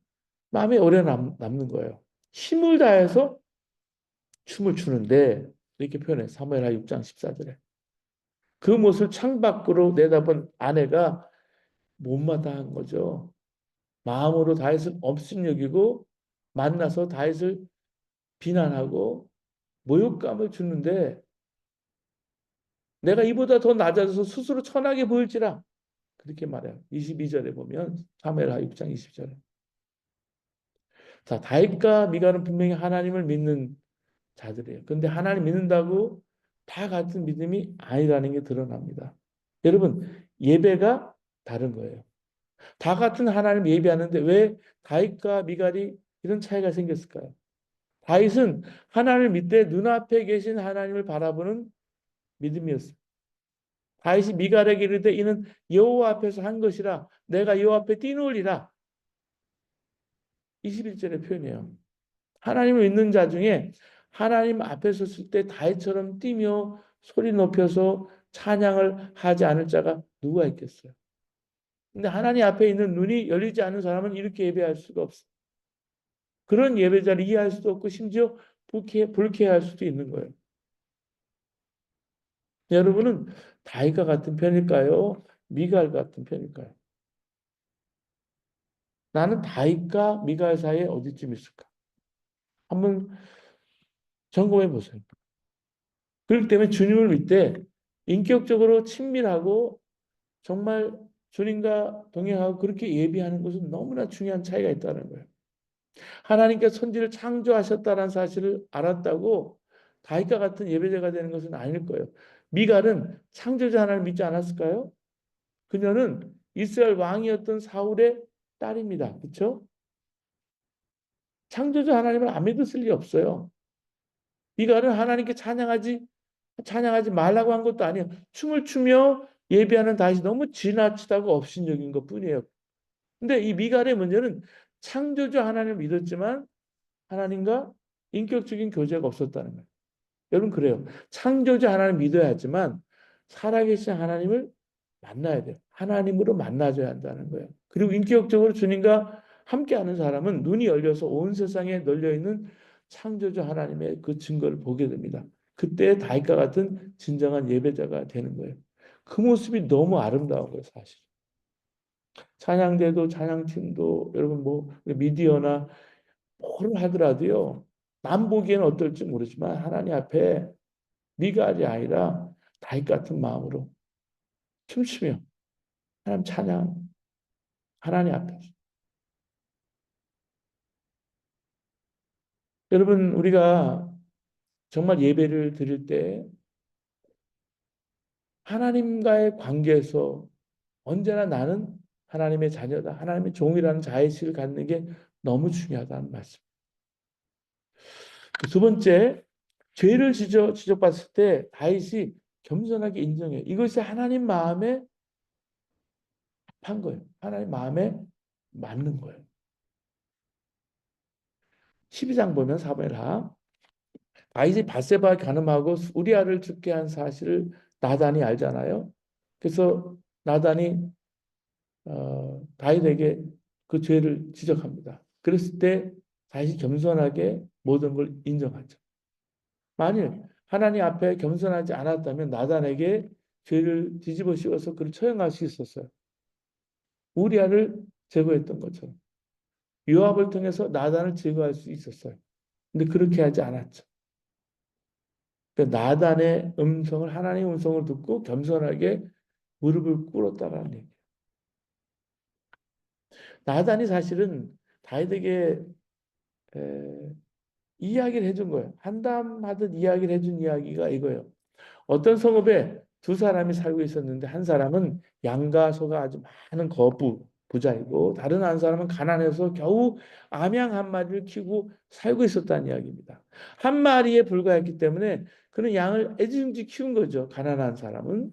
마음에 오래 남는 거예요. 힘을 다해서 춤을 추는데 이렇게 표현해. 사무엘하 6장 14절에. 그 모습을 창밖으로 내다본 아내가 못마다한 거죠. 마음으로 다윗을 업신여기고 만나서 다윗을 비난하고 모욕감을 주는데 내가 이보다 더 낮아져서 스스로 천하게 보일지라 그렇게 말해요. 22절에 보면 사무엘하 6장 20절에. 자, 다윗과 미가는 분명히 하나님을 믿는 자들이에요. 근데 하나님 믿는다고 다 같은 믿음이 아니라는 게 드러납니다. 여러분, 예배가 다른 거예요. 다 같은 하나님 예배하는데 왜 다윗과 미갈이 이런 차이가 생겼을까요? 다윗은 하나님을 믿되 눈앞에 계신 하나님을 바라보는 믿음이었어요. 다윗이 미갈에게 이르되 이는 여호와 앞에서 한 것이라 내가 여호와 앞에 뛰놀리라. 21절의 표현이에요. 하나님을 믿는 자 중에 하나님 앞에 섰을 때 다윗처럼 뛰며 소리 높여서 찬양을 하지 않을 자가 누가 있겠어요? 근데 하나님 앞에 있는 눈이 열리지 않는 사람은 이렇게 예배할 수가 없어요. 그런 예배자를 이해할 수도 없고 심지어 불쾌할 수도 있는 거예요. 여러분은 다윗과 같은 편일까요? 미갈 같은 편일까요? 나는 다윗과 미갈 사이에 어디쯤 있을까? 한번 점검해 보세요. 그렇기 때문에 주님을 믿되 인격적으로 친밀하고 정말 주님과 동행하고 그렇게 예비하는 것은 너무나 중요한 차이가 있다는 거예요. 하나님께서 천지를 창조하셨다는 사실을 알았다고 다윗과 같은 예배자가 되는 것은 아닐 거예요. 미갈은 창조자 하나님을 믿지 않았을까요? 그녀는 이스라엘 왕이었던 사울의 딸입니다. 그렇죠? 창조자 하나님을 안 믿었을 리 없어요. 미갈은 하나님께 찬양하지 말라고 한 것도 아니에요. 춤을 추며 예배하는 다윗이 너무 지나치다고 업신여긴 것뿐이에요. 근데 이 미갈의 문제는 창조주 하나님을 믿었지만 하나님과 인격적인 교제가 없었다는 거예요. 여러분 그래요. 창조주 하나님 믿어야 하지만 살아계신 하나님을 만나야 돼요. 하나님으로 만나줘야 한다는 거예요. 그리고 인격적으로 주님과 함께하는 사람은 눈이 열려서 온 세상에 널려있는 창조주 하나님의 그 증거를 보게 됩니다. 그때 다윗과 같은 진정한 예배자가 되는 거예요. 그 모습이 너무 아름다운 거예요, 사실. 찬양대도 찬양팀도 여러분 뭐 미디어나 뭐를 하더라도요. 남 보기에는 어떨지 모르지만 하나님 앞에 미갈이 아니라 다윗 같은 마음으로 춤추며 하나님 찬양 하나님 앞에 여러분 우리가 정말 예배를 드릴 때 하나님과의 관계에서 언제나 나는 하나님의 자녀다. 하나님의 종이라는 자의식을 갖는 게 너무 중요하다는 말씀. 두 번째, 죄를 지적받았을 때 다윗이 겸손하게 인정해요. 이것이 하나님 마음에 합한 거예요. 하나님 마음에 맞는 거예요. 12장 보면 사무엘하 다윗이 밧세바에 간음하고 우리아를 죽게 한 사실을 나단이 알잖아요. 그래서 나단이 다윗에게 그 죄를 지적합니다. 그랬을 때 다시 겸손하게 모든 걸 인정하죠. 만일 하나님 앞에 겸손하지 않았다면 나단에게 죄를 뒤집어 씌워서 그를 처형할 수 있었어요. 우리아를 제거했던 것처럼. 요압을 통해서 나단을 제거할 수 있었어요. 근데 그렇게 하지 않았죠. 그러니까 나단의 음성을 하나님의 음성을 듣고 겸손하게 무릎을 꿇었다라는 얘기예요. 나단이 사실은 다윗에게 에, 이야기를 해준 거예요. 한담하듯 이야기를 해준 이야기가 이거예요. 어떤 성읍에 두 사람이 살고 있었는데 한 사람은 양과 소가 아주 많은 거부 부자이고 다른 한 사람은 가난해서 겨우 암양 한 마리를 키우고 살고 있었다는 이야기입니다. 한 마리에 불과했기 때문에 그는 양을 애지중지 키운 거죠. 가난한 사람은.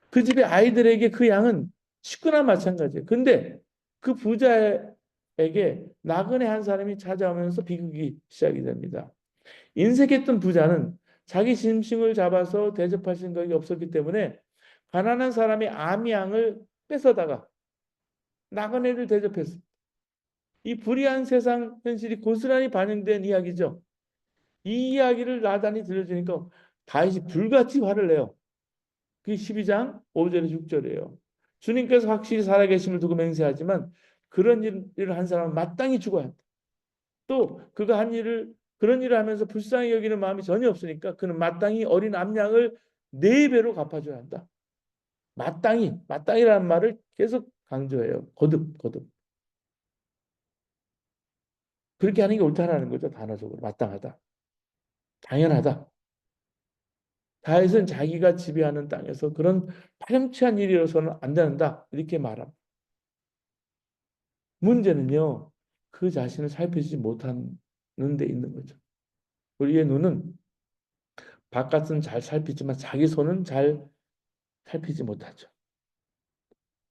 그 집의 아이들에게 그 양은 식구나 마찬가지예요. 근데 그 부자에게 나그네 한 사람이 찾아오면서 비극이 시작이 됩니다. 인색했던 부자는 자기 짐승을 잡아서 대접할 생각이 없었기 때문에 가난한 사람이 아미양을 뺏어다가 나그네를 대접했어. 이 불의한 세상 현실이 고스란히 반영된 이야기죠. 이 이야기를 나단이 들려주니까 다윗이 불같이 화를 내요. 그게 12장 5절에서 6절이에요. 주님께서 확실히 살아계심을 두고 맹세하지만 그런 일을 한 사람은 마땅히 죽어야 한다. 또 그가 한 일을 그런 일을 하면서 불쌍히 여기는 마음이 전혀 없으니까 그는 마땅히 어린 암양을 4배로 갚아줘야 한다. 마땅히라는 말을 계속 강조해요. 거듭. 그렇게 하는 게 옳다라는 거죠. 단어적으로 마땅하다. 당연하다. 다윗은 자기가 지배하는 땅에서 그런 파렴치한 일이 일어서는 안 된다. 이렇게 말합니다. 문제는요. 그 자신을 살피지 못하는 데 있는 거죠. 우리의 눈은 바깥은 잘 살피지만 자기 손은 잘 살피지 못하죠.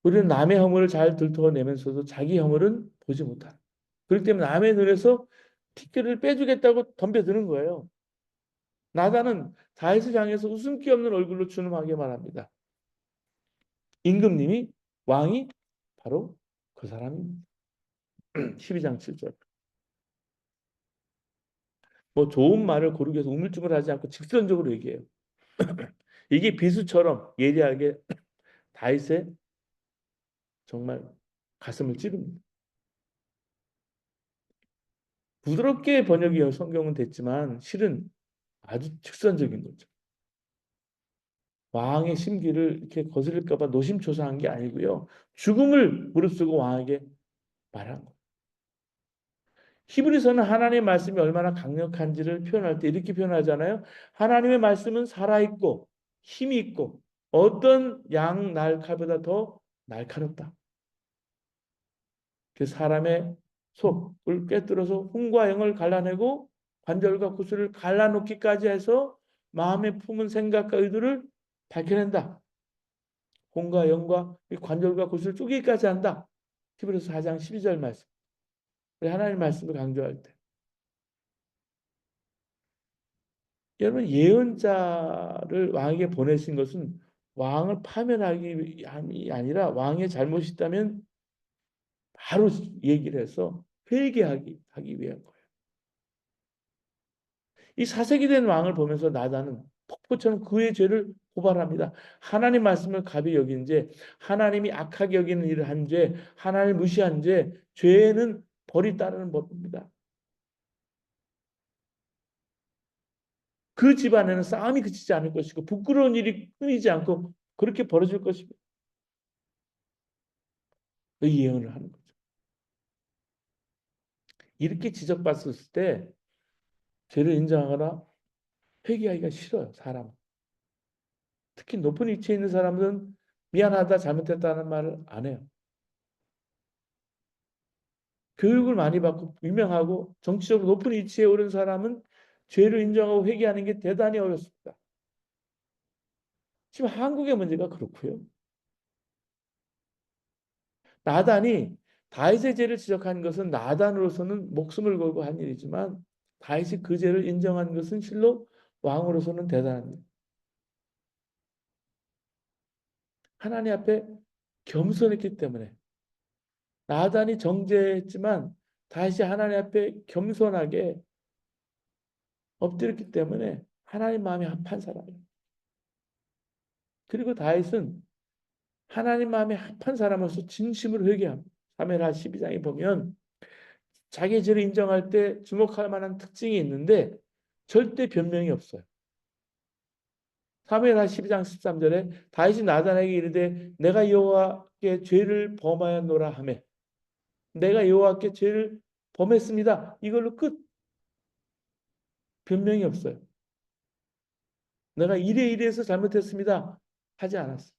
우리는 남의 허물을 잘 들춰내면서도 자기 허물은 보지 못하는. 그렇기 때문에 남의 눈에서 티끌을 빼주겠다고 덤벼드는 거예요. 나단은 다윗을 향해서 웃음기 없는 얼굴로 준엄하게 말합니다. 임금님이 왕이 바로 그 사람입니다. 12장 7절. 뭐 좋은 말을 고르기 위해서 우물쭈물 하지 않고 직선적으로 얘기해요. 이게 비수처럼 예리하게 다윗의 정말 가슴을 찌릅니다. 부드럽게 번역이 성경은 됐지만 실은 아주 직선적인 거죠. 왕의 심기를 이렇게 거스릴까 봐 노심초사한 게 아니고요. 죽음을 무릅쓰고 왕에게 말한 거예요. 히브리서는 하나님의 말씀이 얼마나 강력한지를 표현할 때 이렇게 표현하잖아요. 하나님의 말씀은 살아있고 힘이 있고 어떤 양 날칼보다 더 날카롭다. 그 사람의 속을 꿰뚫어서 혼과 영을 갈라내고 관절과 구슬을 갈라놓기까지 해서 마음에 품은 생각과 의도를 밝혀낸다. 혼과 영과 관절과 구슬을 쪼개기까지 한다. 히브리서 4장 12절 말씀. 우리 하나님 말씀을 강조할 때. 여러분 예언자를 왕에게 보내신 것은 왕을 파면하기 아니라 왕의 잘못이 있다면 바로 얘기를 해서 회개하기 위한 거예요. 이 사색이 된 왕을 보면서 나단은 폭포처럼 그의 죄를 고발합니다. 하나님 말씀을 가벼이 여긴 죄, 하나님이 악하게 여기는 일을 한 죄, 하나님을 무시한 죄, 죄는 벌이 따르는 법입니다. 그 집안에는 싸움이 그치지 않을 것이고 부끄러운 일이 끊이지 않고 그렇게 벌어질 것입니다. 그 예언을 하는 거죠. 이렇게 지적받았을 때 죄를 인정하거나 회개하기가 싫어요. 사람은. 특히 높은 위치에 있는 사람들은 미안하다 잘못했다는 말을 안 해요. 교육을 많이 받고 유명하고 정치적으로 높은 위치에 오른 사람은 죄를 인정하고 회개하는 게 대단히 어렵습니다. 지금 한국의 문제가 그렇고요. 나단이 다윗의 죄를 지적한 것은 나단으로서는 목숨을 걸고 한 일이지만 다윗이 그 죄를 인정한 것은 실로 왕으로서는 대단한 일. 하나님 앞에 겸손했기 때문에 나단이 정죄했지만 다시 하나님 앞에 겸손하게 엎드렸기 때문에 하나님 마음에 합한 사람이에요. 그리고 다윗은 하나님 마음에 합한 사람으로서 진심으로 회개합니다. 사무엘하 12장에 보면 자기 죄를 인정할 때 주목할 만한 특징이 있는데 절대 변명이 없어요. 사무엘하 12장 13절에 다윗이 나단에게 이르되 내가 여호와께 죄를 범하였노라 하매 내가 여호와께 죄를 범했습니다. 이걸로 끝. 변명이 없어요. 내가 이래서 잘못했습니다. 하지 않았어.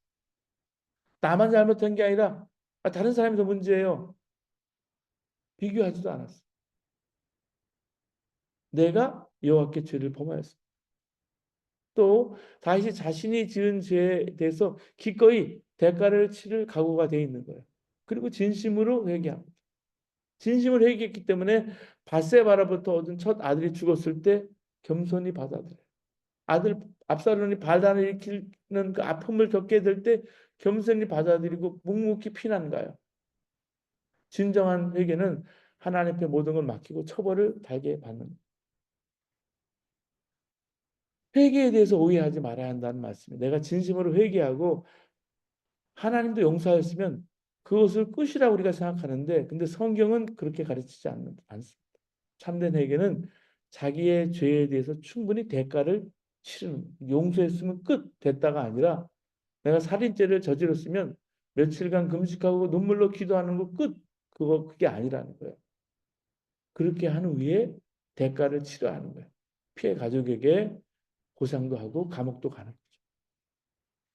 나만 잘못한 게 아니라 다른 사람이 더 문제예요. 비교하지도 않았어. 내가 여호와께 죄를 범하였어. 또 다윗이 자신이 지은 죄에 대해서 기꺼이 대가를 치를 각오가 되어 있는 거예요. 그리고 진심으로 회개합니다. 진심으로 회개했기 때문에 밧세바로부터 얻은 첫 아들이 죽었을 때 겸손히 받아들여요. 아들 압살롬이 반란을 일으키는 그 아픔을 겪게 될 때 겸손히 받아들이고 묵묵히 피난 가요. 진정한 회개는 하나님 앞에 모든 걸 맡기고 처벌을 달게 받는 거예요. 회개에 대해서 오해하지 말아야 한다는 말씀이에요. 내가 진심으로 회개하고 하나님도 용서하였으면 그것을 끝이라고 우리가 생각하는데 근데 성경은 그렇게 가르치지 않습니다. 참된 회개는 자기의 죄에 대해서 충분히 대가를 치르는 용서했으면 끝 됐다가 아니라 내가 살인죄를 저질렀으면 며칠간 금식하고 눈물로 기도하는 거 끝. 그게 아니라는 거예요. 그렇게 한 후에 대가를 치러야 하는 거예요. 피해 가족에게 보상도 하고 감옥도 가는 거죠.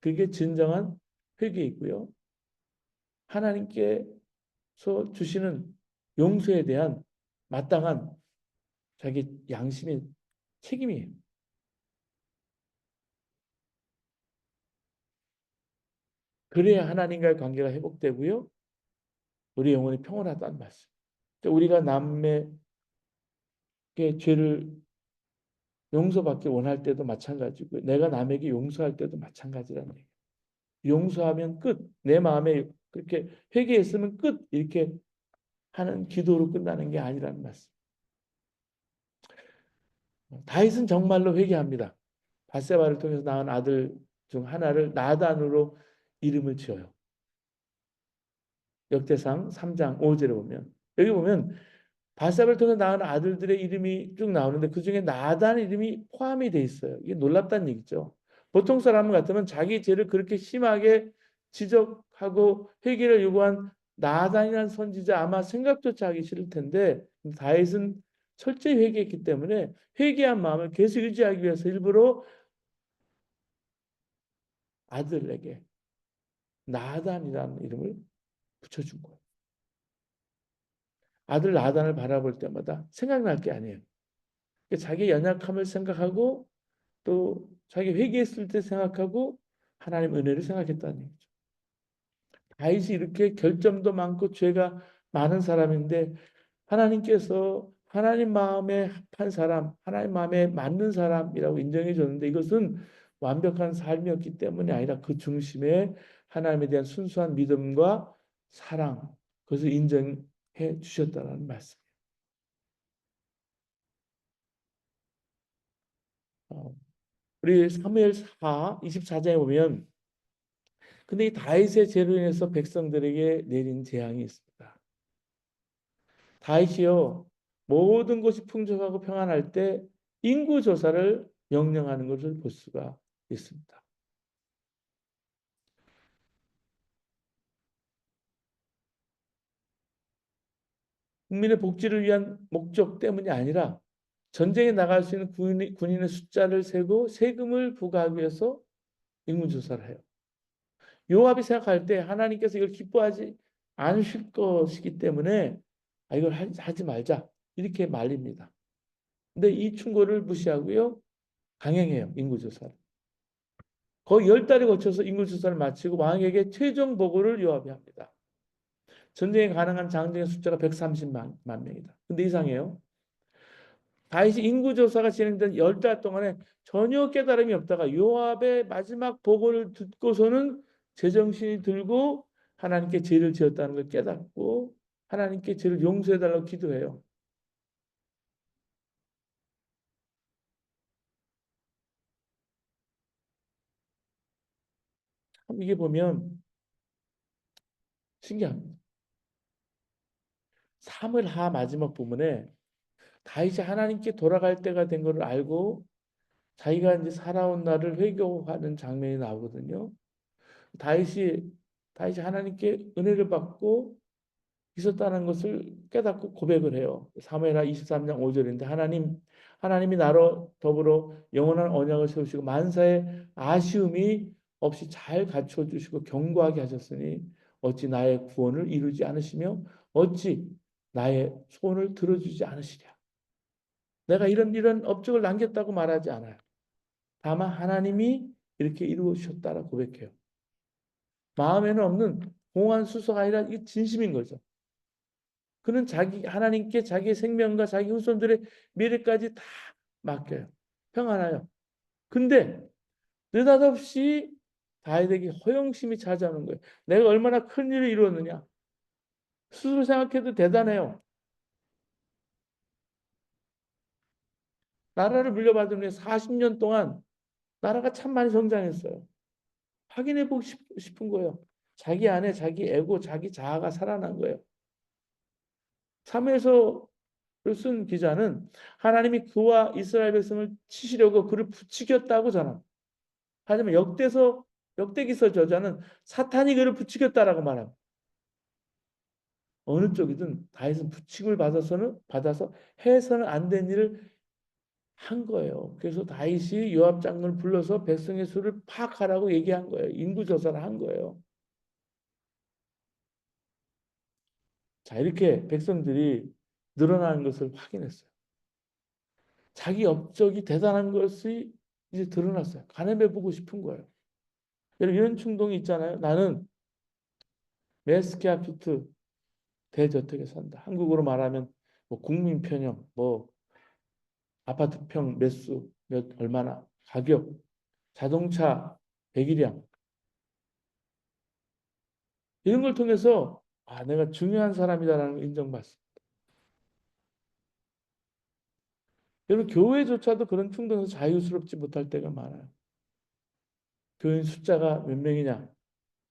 그게 진정한 회개이고요. 하나님께서 주시는 용서에 대한 마땅한 자기 양심의 책임이에요. 그래야 하나님과의 관계가 회복되고요. 우리 영혼이 평온하다는 말씀. 우리가 남에게 죄를 용서받기 원할 때도 마찬가지고 내가 남에게 용서할 때도 마찬가지라는 얘기예요. 용서하면 끝. 내 마음에 그렇게 회개했으면 끝. 이렇게 하는 기도로 끝나는 게 아니라는 말씀. 다윗은 정말로 회개합니다. 밧세바를 통해서 낳은 아들 중 하나를 나단으로 이름을 지어요. 역대상 3장 5절에 보면 여기 보면 밧세바를 통해 낳은 아들들의 이름이 쭉 나오는데 그중에 나단 이름이 포함이 돼 있어요. 이게 놀랍다는 얘기죠. 보통 사람 같으면 자기 죄를 그렇게 심하게 지적하고 회개를 요구한 나단이라는 선지자 아마 생각조차 하기 싫을 텐데 다윗은 철저히 회개했기 때문에 회개한 마음을 계속 유지하기 위해서 일부러 아들에게 나단이라는 이름을 붙여준 거예요. 아들 나단을 바라볼 때마다 생각날 게 아니에요. 자기 연약함을 생각하고 또 자기 회개했을 때 생각하고 하나님 은혜를 생각했다는 얘기죠. 다윗이 이렇게 결점도 많고 죄가 많은 사람인데 하나님께서 하나님 마음에 합한 사람, 하나님 마음에 맞는 사람이라고 인정해 줬는데 이것은 완벽한 삶이었기 때문이 아니라 그 중심에 하나님에 대한 순수한 믿음과 사랑, 그것을 인정해 주셨다는 말씀이에요. 우리 사무엘하 24장에 보면 근데 이 다윗의 죄로 인해서 백성들에게 내린 재앙이 있습니다. 다윗이요 모든 것이 풍족하고 평안할 때 인구 조사를 명령하는 것을 볼 수가 있습니다. 국민의 복지를 위한 목적 때문이 아니라 전쟁에 나갈 수 있는 군인의 숫자를 세고 세금을 부과하기 위해서 인구 조사를 해요. 요압이 생각할 때 하나님께서 이걸 기뻐하지 않으실 것이기 때문에 이걸 하지 말자 이렇게 말립니다. 근데 이 충고를 무시하고요. 강행해요. 인구조사를. 거의 10달에 거쳐서 인구조사를 마치고 왕에게 최종 보고를 요압이 합니다. 전쟁에 가능한 장정의 숫자가 130만 명이다. 근데 이상해요. 다윗이 인구조사가 진행된 10달 동안에 전혀 깨달음이 없다가 요압의 마지막 보고를 듣고서는 제정신이 들고 하나님께 죄를 지었다는 걸 깨닫고 하나님께 저를 용서해달라고 기도해요. 참 이게 보면 신기합니다. 사무엘하 마지막 부분에 다윗이 하나님께 돌아갈 때가 된 것을 알고 자기가 이제 살아온 날을 회개하는 장면이 나오거든요. 다윗이 다윗이 하나님께 은혜를 받고 있었다는 것을 깨닫고 고백을 해요. 사무엘하 23장 5절인데 하나님이 나로 더불어 영원한 언약을 세우시고 만사의 아쉬움이 없이 잘 갖춰 주시고 견고하게 하셨으니 어찌 나의 구원을 이루지 않으시며 어찌 나의 소원을 들어주지 않으시랴. 내가 이런 업적을 남겼다고 말하지 않아요. 다만 하나님이 이렇게 이루어 주셨다라 고백해요. 마음에는 없는 공한 수소가 아니라 이 진심인 거죠. 그는 하나님께 자기의 생명과 자기 후손들의 미래까지 다 맡겨요. 평안해요. 근데 느닷없이 다윗에게 허영심이 찾아오는 거예요. 내가 얼마나 큰 일을 이루었느냐. 스스로 생각해도 대단해요. 나라를 물려받은 후에 40년 동안 나라가 참 많이 성장했어요. 확인해 보고 싶은 거예요. 자기 안에 자기 에고, 자기 자아가 살아난 거예요. 3에서 쓴 기자는 하나님이 그와 이스라엘 백성을 치시려고 그를 부추겼다고 전합니다. 하지만 역대기서 저자는 사탄이 그를 부추겼다라고 말합니다. 어느 쪽이든 다윗은 부추김을 받아서 해서는 안 된 일을 한 거예요. 그래서 다윗이 요압 장군을 불러서 백성의 수를 파악하라고 얘기한 거예요. 인구 조사를 한 거예요. 자, 이렇게 백성들이 늘어나는 것을 확인했어요. 자기 업적이 대단한 것이 이제 드러났어요. 가늠해 보고 싶은 거예요. 여러분 이런 충동이 있잖아요. 나는 메스키아피트 대저택에 산다. 한국으로 말하면 뭐 국민편형, 뭐 아파트평 매수 몇 얼마나 가격, 자동차 배기량 이런 걸 통해서 아 내가 중요한 사람이다라는 걸 인정받습니다. 여러분 교회조차도 그런 충동에서 자유스럽지 못할 때가 많아요. 교인 숫자가 몇 명이냐,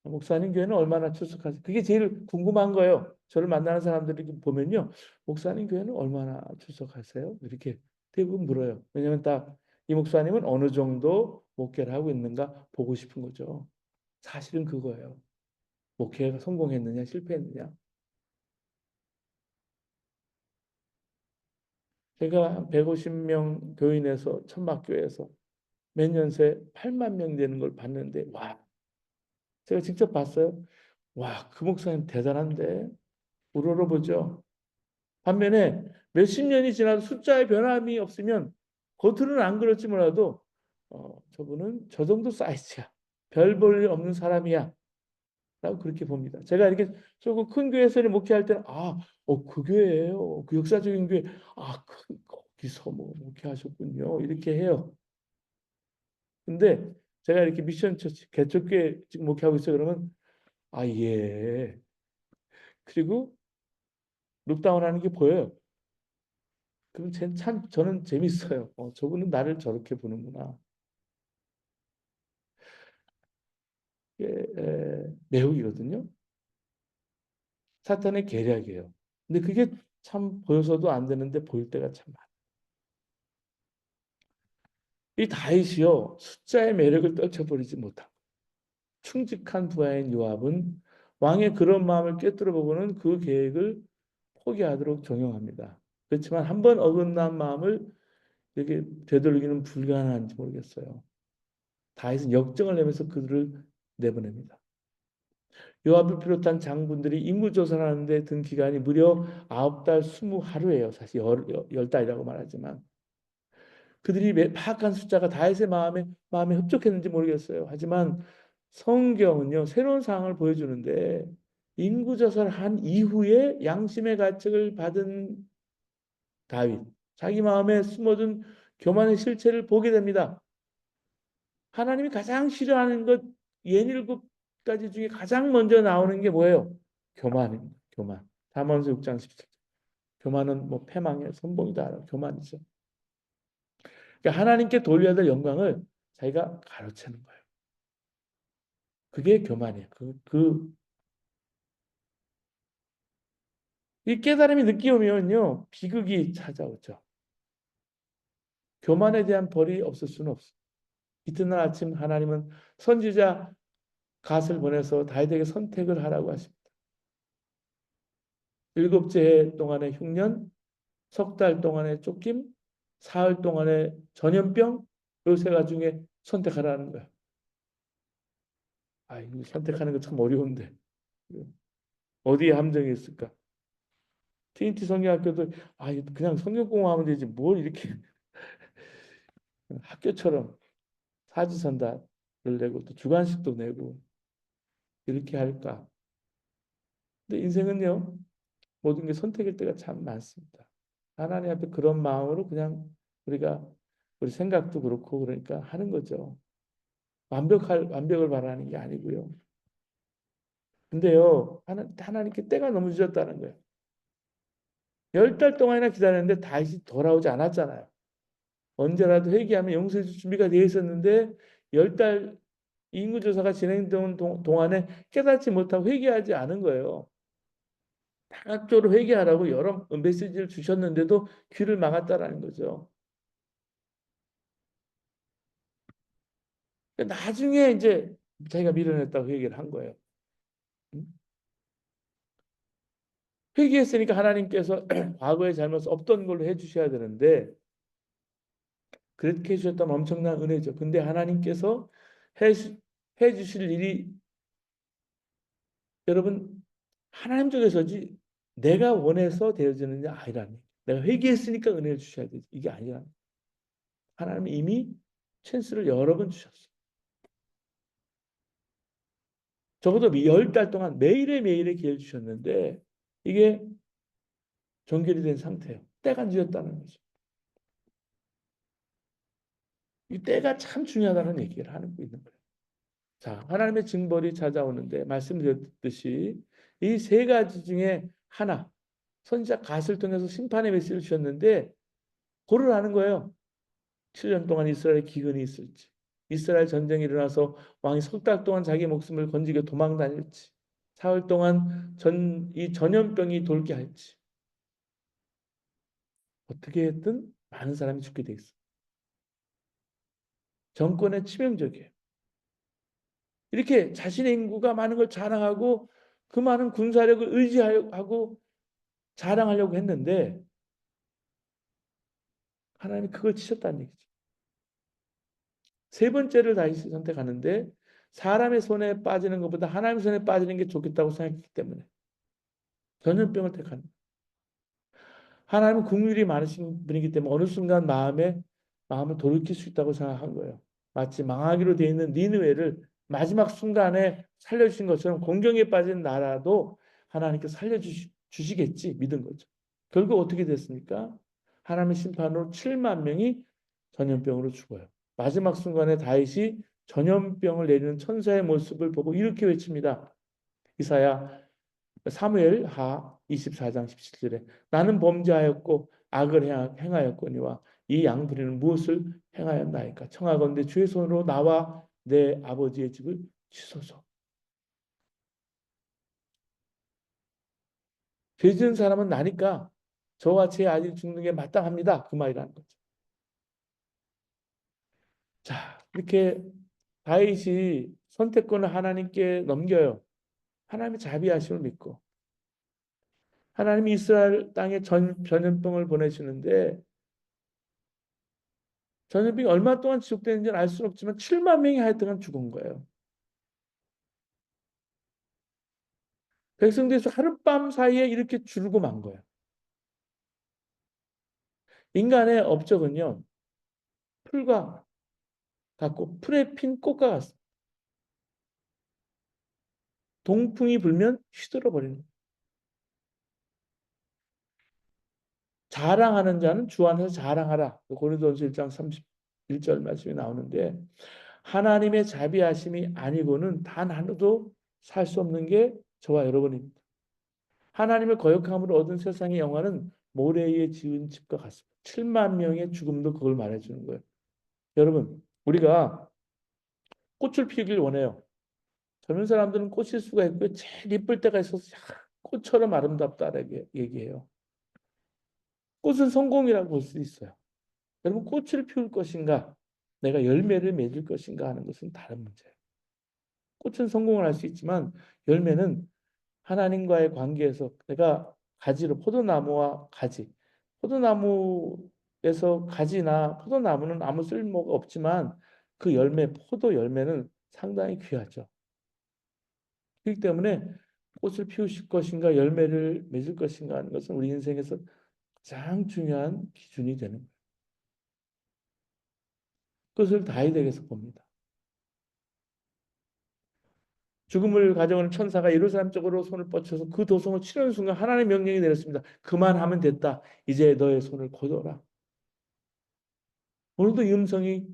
목사님 교회는 얼마나 출석하세요? 그게 제일 궁금한 거예요. 저를 만나는 사람들이 보면요. 목사님 교회는 얼마나 출석하세요? 이렇게 대부분 물어요. 왜냐하면 딱 이 목사님은 어느 정도 목회를 하고 있는가 보고 싶은 거죠. 사실은 그거예요. 목회가 성공했느냐 실패했느냐. 제가 150명 교인에서 천막교회에서 몇 년 새 8만 명 되는 걸 봤는데 와 제가 직접 봤어요. 와 그 목사님 대단한데 우러러보죠. 반면에 몇십 년이 지나도 숫자의 변함이 없으면 겉으로는 안 그렇지 몰라도 저분은 저 정도 사이즈야. 별 볼 일 없는 사람이야. 라고 그렇게 봅니다. 제가 이렇게 조금 큰 교회에서 목회할 때는 그 교회예요. 그 역사적인 교회. 거기서 뭐 목회하셨군요. 이렇게 해요. 근데 제가 이렇게 미션 처치 개척교회 지금 목회하고 있어요. 그러면 예. 그리고 룩다운 하는 게 보여요. 그럼 참 저는 재밌어요. 저분은 나를 저렇게 보는구나. 이게 매혹이거든요. 사탄의 계략이에요. 근데 그게 참 보여서도 안 되는데 보일 때가 참 많아요. 이 다윗이요 숫자의 매력을 떨쳐버리지 못하고 충직한 부하인 요압은 왕의 그런 마음을 꿰뚫어 보고는 그 계획을 포기하도록 종용합니다. 그렇지만 한 번 어긋난 마음을 이렇게 되돌리기는 불가능한지 모르겠어요. 다윗은 역정을 내면서 그들을 내보냅니다. 요압을 비롯한 장군들이 인구조사를 하는데 든 기간이 무려 9달 20하루예요. 사실 열 달이라고 말하지만 그들이 파악한 숫자가 다윗의 마음에 흡족했는지 모르겠어요. 하지만 성경은요 새로운 상황을 보여주는데 인구조사를 한 이후에 양심의 가책을 받은 다윗 자기 마음에 숨어둔 교만의 실체를 보게 됩니다. 하나님이 가장 싫어하는 것 예닐곱 가지 중에 가장 먼저 나오는 게 뭐예요? 교만입니다. 교만. 잠언서 6장 17절. 교만은 뭐 패망의 선봉이다. 교만이죠. 그러니까 하나님께 돌려야 될 영광을 자기가 가로채는 거예요. 그게 교만이에요. 이 깨달음이 늦게 오면요, 비극이 찾아오죠. 교만에 대한 벌이 없을 수는 없어요. 이튿날 아침 하나님은 선지자 갓을 보내서 다윗에게 선택을 하라고 하십니다. 일곱째 해 동안의 흉년, 석 달 동안의 쫓김, 사흘 동안의 전염병, 요 세 가지 중에 선택하라는 거야. 아, 이거 선택하는 거 참 어려운데. 어디에 함정이 있을까? TNT 성경학교도 아, 그냥 성경 공부하면 되지. 뭘 이렇게 학교처럼 사지선다를 내고 또 주관식도 내고 이렇게 할까? 근데 인생은요, 모든 게 선택일 때가 참 많습니다. 하나님 앞에 그런 마음으로 그냥 우리가 우리 생각도 그렇고 그러니까 하는 거죠. 완벽을 바라는 게 아니고요. 근데요, 하나님께 때가 너무 늦었다는 거예요. 10달 동안이나 기다렸는데 다시 돌아오지 않았잖아요. 언제라도 회개하면 용서해 줄 준비가 되어 있었는데 10달 인구조사가 진행되는 동안에 깨닫지 못하고 회개하지 않은 거예요. 다각적으로 회개하라고 여러 메시지를 주셨는데도 귀를 막았다라는 거죠. 나중에 이제 자기가 밀어냈다고 회개를 한 거예요. 회개했으니까 하나님께서 과거의 잘못을 없던 걸로 해주셔야 되는데 그렇게 해주셨다면 엄청난 은혜죠. 근데 하나님께서 해, 해주실 일이 여러분 하나님 쪽에서지 내가 원해서 되어지는 게 아니라니. 내가 회개했으니까 은혜를 주셔야 되지. 이게 아니라 하나님은 이미 찬스를 여러 번 주셨어요. 적어도 10달 동안 매일의 기회를 주셨는데 이게 종결이 된 상태예요. 때가 늦었다는 거죠. 이 때가 참 중요하다는 얘기를 하고 있는 거예요. 자, 하나님의 징벌이 찾아오는데 말씀드렸듯이 이 세 가지 중에 하나, 선지자 갓을 통해서 심판의 메시지를 주셨는데 고르라는 거예요. 7년 동안 이스라엘에 기근이 있을지, 이스라엘 전쟁이 일어나서 왕이 석 달 동안 자기 목숨을 건지게 도망 다닐지, 사흘 동안 이 전염병이 돌게 할지, 어떻게 했든 많은 사람이 죽게 돼 있어. 정권의 치명적이에요. 이렇게 자신의 인구가 많은 걸 자랑하고 그 많은 군사력을 의지하고 자랑하려고 했는데 하나님이 그걸 치셨다는 얘기죠. 세 번째를 다시 선택하는데 사람의 손에 빠지는 것보다 하나님의 손에 빠지는 게 좋겠다고 생각했기 때문에 전염병을 택하는 거예요. 하나님은 긍휼이 많으신 분이기 때문에 어느 순간 마음을 돌이킬 수 있다고 생각한 거예요. 마치 망하기로 되어 있는 니느웨를 마지막 순간에 살려주신 것처럼 공경에 빠진 나라도 하나님께 살려주시겠지 믿은 거죠. 결국 어떻게 됐습니까? 하나님의 심판으로 7만 명이 전염병으로 죽어요. 마지막 순간에 다윗이 전염병을 내리는 천사의 모습을 보고 이렇게 외칩니다. 이사야 사무엘 하 24장 17절에 나는 범죄하였고 악을 행하였거니와 이 양부리는 무엇을 행하였나이까 청하건대 주의 손으로 나와 내 아버지의 집을 치소서. 죄 지은 사람은 나니까 저와 제 아들 죽는 게 마땅합니다. 그 말이라는 거죠. 자, 이렇게 다윗이 선택권을 하나님께 넘겨요. 하나님의 자비하심을 믿고 하나님이 이스라엘 땅에 전염병을 보내시는데 전염병이 얼마 동안 지속되는지는 알 수는 없지만 7만 명이 하여튼 죽은 거예요. 백성들에서 하룻밤 사이에 이렇게 줄고 만 거예요. 인간의 업적은요. 풀과 같고 풀에 핀 꽃과 같습니다. 동풍이 불면 휘둘러 버리는 거예요. 자랑하는 자는 주 안에서 자랑하라. 고린도전서 1장 31절 말씀이 나오는데 하나님의 자비하심이 아니고는 단 하나도 살 수 없는 게 저와 여러분입니다. 하나님의 거역함으로 얻은 세상의 영화는 모래에 지은 집과 같습니다. 7만 명의 죽음도 그걸 말해주는 거예요. 여러분, 우리가 꽃을 피우길 원해요. 젊은 사람들은 꽃일 수가 있고요. 제일 이쁠 때가 있어서 꽃처럼 아름답다라고 얘기해요. 꽃은 성공이라고 볼 수 있어요. 여러분, 꽃을 피울 것인가, 내가 열매를 맺을 것인가 하는 것은 다른 문제예요. 꽃은 성공을 할 수 있지만 열매는 하나님과의 관계에서 내가 가지로 포도나무와 가지, 포도나무에서 가지나 포도나무는 아무 쓸모가 없지만 그 열매, 포도 열매는 상당히 귀하죠. 그렇기 때문에 꽃을 피우실 것인가 열매를 맺을 것인가 하는 것은 우리 인생에서 가장 중요한 기준이 되는 거예요. 그것을 다윗에게서 봅니다. 죽음을 가져오는 천사가 예루살렘 쪽으로 손을 뻗쳐서 그 도성을 치는 순간 하나님의 명령이 내렸습니다. 그만하면 됐다. 이제 너의 손을 거둬라. 오늘도 이 음성이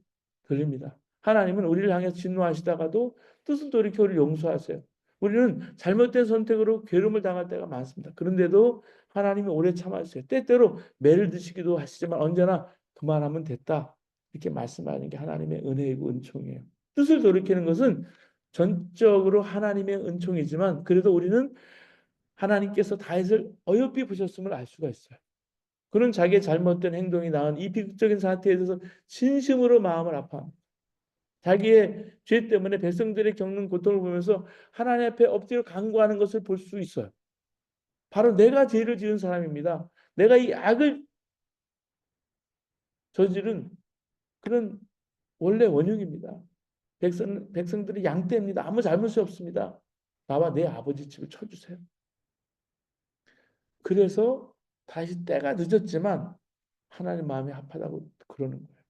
들립니다. 하나님은 우리를 향해 진노하시다가도 뜻을 돌이켜 우리를 용서하세요. 우리는 잘못된 선택으로 괴로움을 당할 때가 많습니다. 그런데도 하나님이 오래 참아주세요. 때때로 매를 드시기도 하시지만 언제나 그만하면 됐다. 이렇게 말씀하는 게 하나님의 은혜이고 은총이에요. 뜻을 돌이키는 것은 전적으로 하나님의 은총이지만 그래도 우리는 하나님께서 다윗을 어여삐 보셨음을 알 수가 있어요. 그는 자기의 잘못된 행동이 낳은 이 비극적인 사태에 대해서 진심으로 마음을 아파합니다. 자기의 죄 때문에 백성들이 겪는 고통을 보면서 하나님 앞에 엎드려 간구하는 것을 볼 수 있어요. 바로 내가 죄를 지은 사람입니다. 내가 이 악을 저지른 그런 원래 원흉입니다. 백성들이 양떼입니다. 아무 잘못이 없습니다. 나와 내 아버지 집을 쳐주세요. 그래서 다시 때가 늦었지만 하나님 마음이 아프다고 그러는 거예요.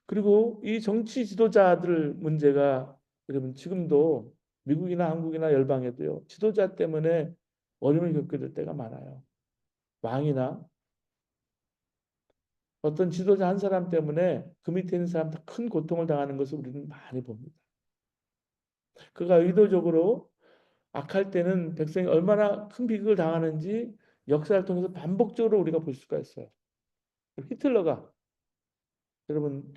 그리고 이 정치 지도자들 문제가 여러분 지금도 미국이나 한국이나 열방에도요. 지도자 때문에 어려움을 겪게 될 때가 많아요. 왕이나 어떤 지도자 한 사람 때문에 그 밑에 있는 사람 다 큰 고통을 당하는 것을 우리는 많이 봅니다. 그가 의도적으로 악할 때는 백성이 얼마나 큰 비극을 당하는지 역사를 통해서 반복적으로 우리가 볼 수가 있어요. 히틀러가 여러분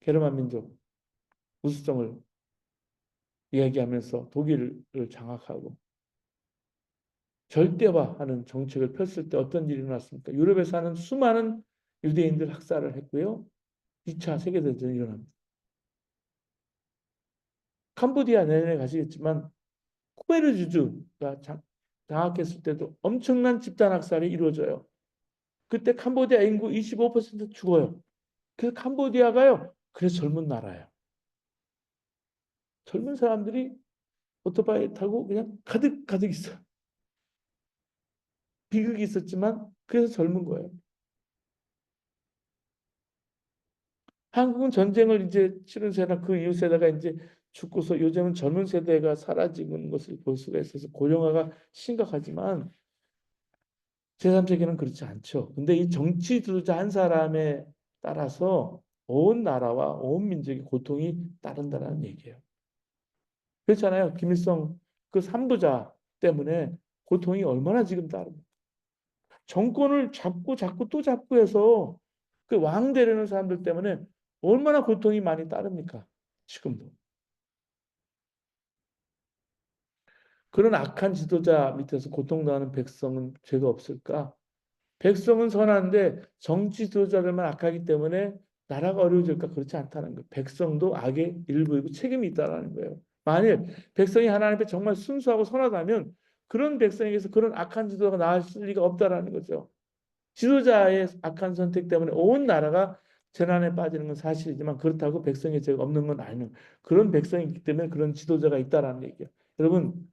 게르만 민족 우수성을 이야기하면서 독일을 장악하고 절대화하는 정책을 폈을 때 어떤 일이 일어났습니까? 유럽에 사는 수많은 유대인들 학살을 했고요. 2차 세계대전이 일어납니다. 캄보디아 내내 가시겠지만 쿠베르주주가 장악했을 때도 엄청난 집단 학살이 이루어져요. 그때 캄보디아 인구 25% 죽어요. 그래서 캄보디아가요. 그래서 젊은 나라예요. 젊은 사람들이 오토바이 타고 그냥 가득 가득 있어요. 비극이 있었지만 그래서 젊은 거예요. 한국은 전쟁을 이제 치른 세나 그 이후 세대가 이제 죽고서 요즘은 젊은 세대가 사라지는 것을 볼 수가 있어서 고령화가 심각하지만 제3세계는 그렇지 않죠. 근데 이 정치 지도자 한 사람에 따라서 온 나라와 온 민족의 고통이 따른다는 얘기예요. 그렇잖아요. 김일성 그 삼부자 때문에 고통이 얼마나 지금 따릅니까? 정권을 잡고 잡고 또 잡고 해서 그 왕 되려는 사람들 때문에 얼마나 고통이 많이 따릅니까? 지금도. 그런 악한 지도자 밑에서 고통당하는 백성은 죄가 없을까? 백성은 선한데 정치 지도자들만 악하기 때문에 나라가 어려워질까? 그렇지 않다는 거예요. 백성도 악의 일부이고 책임이 있다는 거예요. 만일 백성이 하나님 앞에 정말 순수하고 선하다면 그런 백성에게서 그런 악한 지도자가 나왔을 리가 없다라는 거죠. 지도자의 악한 선택 때문에 온 나라가 재난에 빠지는 건 사실이지만 그렇다고 백성의 죄가 없는 건 아니에요. 그런 백성이 있기 때문에 그런 지도자가 있다라는 얘기예요. 여러분,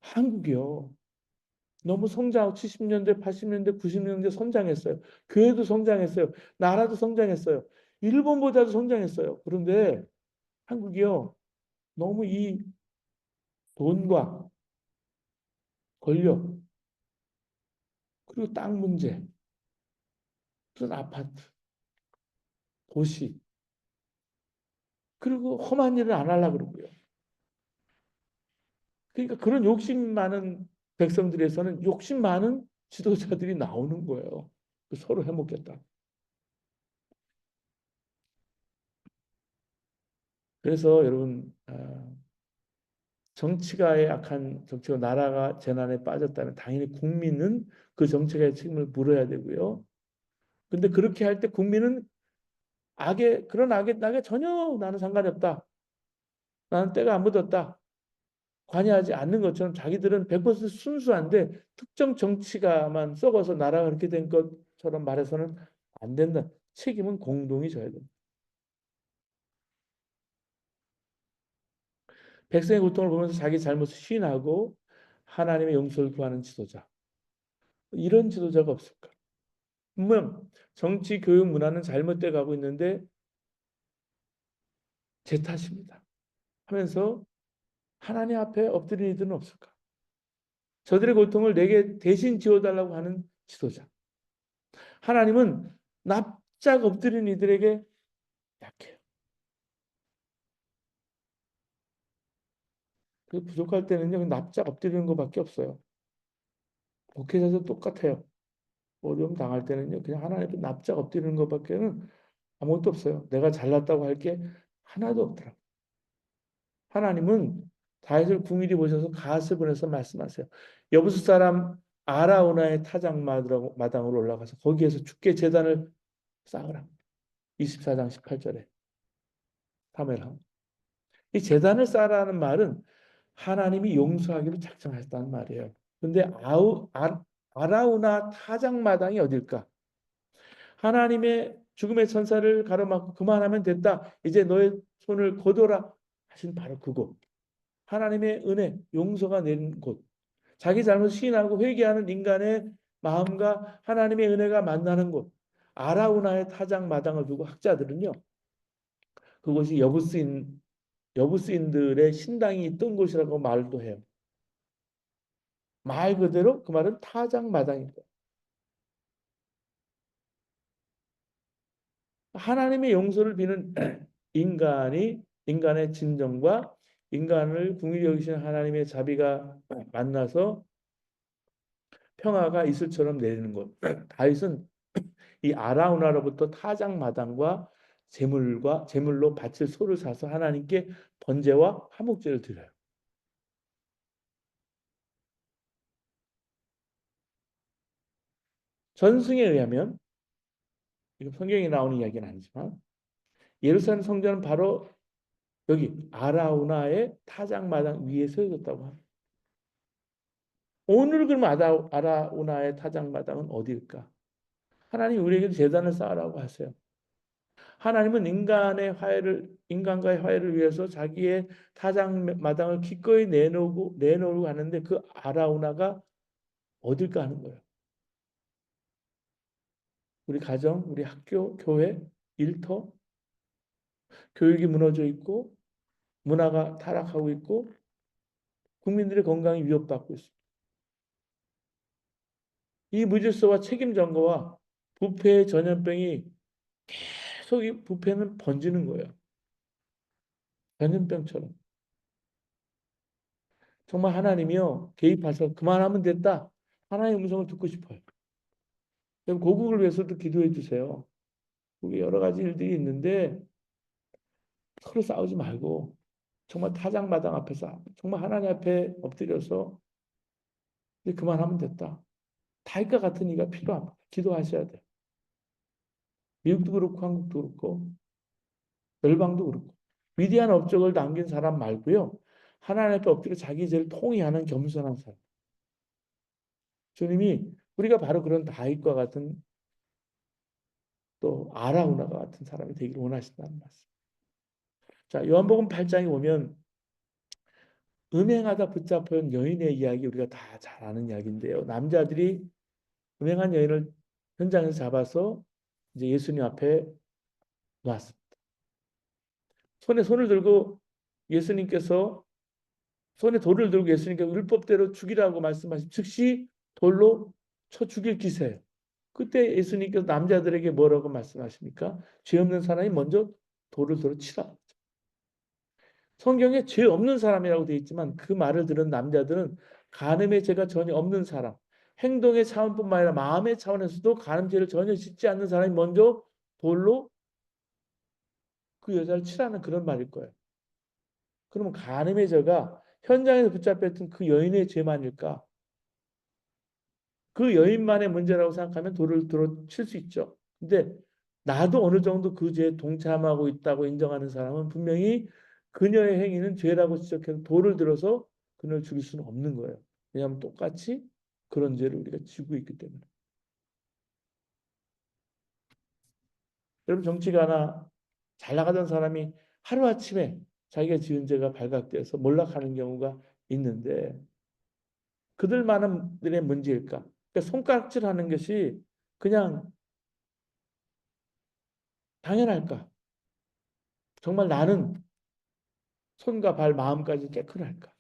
한국이요. 너무 성장하고 70년대, 80년대, 90년대 성장했어요. 교회도 성장했어요. 나라도 성장했어요. 일본보다도 성장했어요. 그런데 한국이요. 너무 이 돈과 권력, 그리고 땅 문제, 그런 아파트, 도시, 그리고 험한 일을 안 하려고 그러고요. 그러니까 그런 욕심 많은 백성들에서는 욕심 많은 지도자들이 나오는 거예요. 서로 해먹겠다. 그래서 여러분, 정치가의 악한 정치가 나라가 재난에 빠졌다면 당연히 국민은 그 정치가의 책임을 물어야 되고요. 근데 그렇게 할 때 국민은 그런 악에 전혀 나는 상관이 없다. 나는 때가 안 묻었다. 관여하지 않는 것처럼 자기들은 100% 순수한데 특정 정치가만 썩어서 나라가 그렇게 된 것처럼 말해서는 안 된다. 책임은 공동이 져야 된다. 백성의 고통을 보면서 자기 잘못을 시인하고 하나님의 용서를 구하는 지도자. 이런 지도자가 없을까? 분명 정치 교육 문화는 잘못돼 가고 있는데 제 탓입니다. 하면서 하나님 앞에 엎드린 이들은 없을까? 저들의 고통을 내게 대신 지어달라고 하는 지도자. 하나님은 납작 엎드린 이들에게 약해요. 그 부족할 때는요, 납작 엎드리는 것밖에 없어요. 목회자도 똑같아요. 어려움 당할 때는요, 그냥 하나님 앞에 납작 엎드리는 것밖에는 아무것도 없어요. 내가 잘났다고 할 게 하나도 없더라고요. 하나님은 다윗을 궁일이 보셔서 갓을 보내서 말씀하세요. 여부수 사람 아라우나의 타작마당으로 올라가서 거기에서 주께 제단을 쌓으라. 24장 18절에 사무엘하. 이 제단을 쌓으라는 말은 하나님이 용서하기로 작정하셨다는 말이에요. 근데 아라우나 타작마당이 어딜까? 하나님의 죽음의 천사를 가로막고 그만하면 됐다. 이제 너의 손을 거둬라 하신 바로 그곳. 하나님의 은혜, 용서가 내린 곳. 자기 잘못 시인하고 회개하는 인간의 마음과 하나님의 은혜가 만나는 곳. 아라우나의 타작마당을 두고 학자들은요. 그곳이 여부스인들의 신당이 있던 곳이라고 말도 해요. 말 그대로 그 말은 타작마당입니다. 하나님의 용서를 비는 인간의 진정과 인간을 긍휼히 여기시는 하나님의 자비가 만나서 평화가 이슬처럼 내리는 곳. 다윗은 이 아라우나로부터 타작마당과 제물로 바칠 소를 사서 하나님께 번제와 화목제를 드려요. 전승에 의하면 이거 성경에 나오는 이야기는 아니지만 예루살렘 성전은 바로 여기 아라우나의 타작마당 위에 세워졌다고 합니다. 오늘 그럼 아라우나의 타작마당은 어디일까? 하나님 우리에게 제단을 쌓으라고 하세요. 하나님은 인간과의 화해를 위해서 자기의 타작마당을 기꺼이 내놓으려고 하는데 그 아라우나가 어딜까 하는 거예요. 우리 가정, 우리 학교, 교회, 일터, 교육이 무너져 있고 문화가 타락하고 있고 국민들의 건강이 위협받고 있습니다. 이 무질서와 책임 전가와 부패의 전염병이 계속 이 부패는 번지는 거예요. 전염병처럼. 정말 하나님이요 개입하셔서 그만하면 됐다. 하나님의 음성을 듣고 싶어요. 그럼 고국을 위해서도 기도해 주세요. 그게 여러 가지 일들이 있는데 서로 싸우지 말고 정말 타작마당 앞에서 정말 하나님 앞에 엎드려서 이제 그만하면 됐다. 다윗과 같은 이가 필요합니다. 기도하셔야 돼요. 미국도 그렇고 한국도 그렇고 열방도 그렇고 위대한 업적을 남긴 사람 말고요. 하나님 앞에 엎드려 자기 죄를 통회하는 겸손한 사람. 주님이 우리가 바로 그런 다윗과 같은 또 아라우나가 같은 사람이 되기를 원하신다는 말씀. 자, 요한복음 8장에 보면 음행하다 붙잡혀온 여인의 이야기 우리가 다 잘 아는 이야기인데요. 남자들이 음행한 여인을 현장에서 잡아서 이제 예수님 앞에 놓았습니다. 손에 손을 들고 예수님께서 손에 돌을 들고 예수님께서 율법대로 죽이라고 말씀하신 즉시 돌로 쳐 죽일 기세예요. 그때 예수님께서 남자들에게 뭐라고 말씀하십니까? 죄 없는 사람이 먼저 돌을 들어 치라. 성경에 죄 없는 사람이라고 되어 있지만 그 말을 들은 남자들은 간음의 죄가 전혀 없는 사람, 행동의 차원뿐만 아니라 마음의 차원에서도 간음죄를 전혀 짓지 않는 사람이 먼저 돌로 그 여자를 치라는 그런 말일 거예요. 그러면 간음의 죄가 현장에서 붙잡혔던 그 여인의 죄만일까? 그 여인만의 문제라고 생각하면 돌을 들어 칠 수 있죠. 근데 나도 어느 정도 그 죄에 동참하고 있다고 인정하는 사람은 분명히 그녀의 행위는 죄라고 지적해서 돌을 들어서 그녀를 죽일 수는 없는 거예요. 왜냐하면 똑같이 그런 죄를 우리가 지고 있기 때문에. 여러분 정치가나 잘 나가던 사람이 하루아침에 자기가 지은 죄가 발각돼서 몰락하는 경우가 있는데 그들만의 문제일까? 그러니까 손가락질하는 것이 그냥 당연할까? 정말 나는 손과 발, 마음까지 깨끗할까?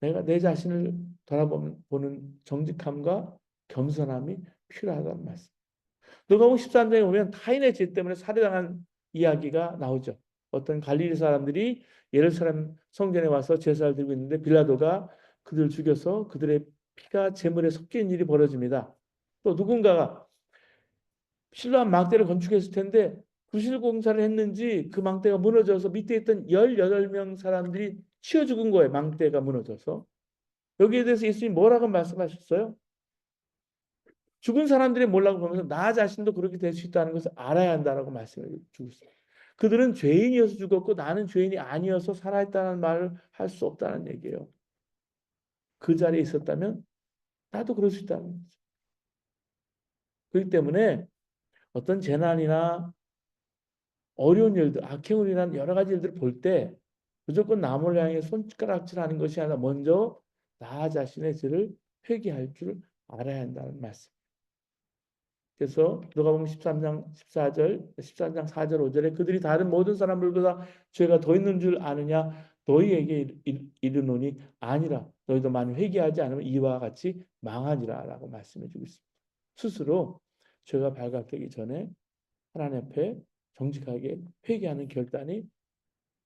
내가 내 자신을 돌아보는 정직함과 겸손함이 필요하다는 말씀. 누가복음 13장에 보면 타인의 죄 때문에 살해당한 이야기가 나오죠. 어떤 갈릴리 사람들이 예루살렘 성전에 와서 제사를 드리고 있는데 빌라도가 그들을 죽여서 그들의 피가 제물에 섞인 일이 벌어집니다. 또 누군가가 실로암 망대를 건축했을 텐데 부실 공사를 했는지 그 망대가 무너져서 밑에 있던 18명 사람들이 치여 죽은 거예요. 망대가 무너져서. 여기에 대해서 예수님이 뭐라고 말씀하셨어요? 죽은 사람들이 뭐라고 보면서 나 자신도 그렇게 될 수 있다는 것을 알아야 한다라고 말씀을 주고 있어요. 그들은 죄인이어서 죽었고 나는 죄인이 아니어서 살아있다는 말을 할 수 없다는 얘기예요. 그 자리에 있었다면 나도 그럴 수 있다는 거죠. 그렇기 때문에 어떤 재난이나 어려운 일들, 악행을 일어난 여러 가지 일들을 볼 때 무조건 남을 향해 손가락질하는 것이 아니라 먼저 나 자신의 죄를 회개할 줄 알아야 한다는 말씀. 그래서 누가복음 13장 14절, 13장 4절 5절에 그들이 다른 모든 사람들보다 죄가 더 있는 줄 아느냐 너희에게 이르노니 아니라 너희도 만일 회개하지 않으면 이와 같이 망하니라라고 말씀해 주고 있습니다. 스스로 죄가 발각되기 전에 하나님 앞에 정직하게 회개하는 결단이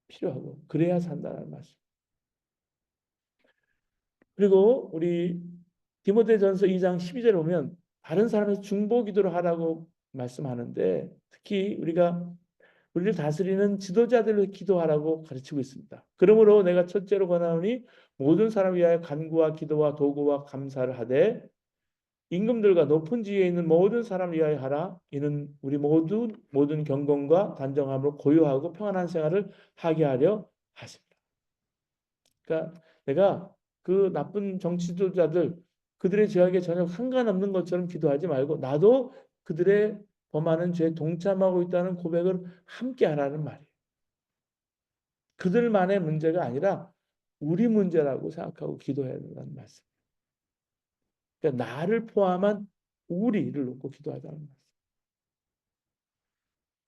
필요하고 그래야 산다는 말씀. 그리고 우리 디모데전서 2장 12절에 보면 다른 사람의 중보 기도를 하라고 말씀하는데 특히 우리를 다스리는 지도자들을 기도하라고 가르치고 있습니다. 그러므로 내가 첫째로 권하노니 모든 사람을 위하여 간구와 기도와 도구와 감사를 하되 임금들과 높은 지위에 있는 모든 사람을 위하여 하라. 이는 우리 모든 경건과 단정함으로 고요하고 평안한 생활을 하게 하려 하십니다. 그러니까 내가 그 나쁜 정치 지도자들 그들의 죄악에 전혀 상관없는 것처럼 기도하지 말고 나도 그들의 범하는 죄에 동참하고 있다는 고백을 함께 하라는 말이에요. 그들만의 문제가 아니라 우리 문제라고 생각하고 기도해야 된다는 말씀. 그러니까 나를 포함한 우리를 놓고 기도하자는 말씀.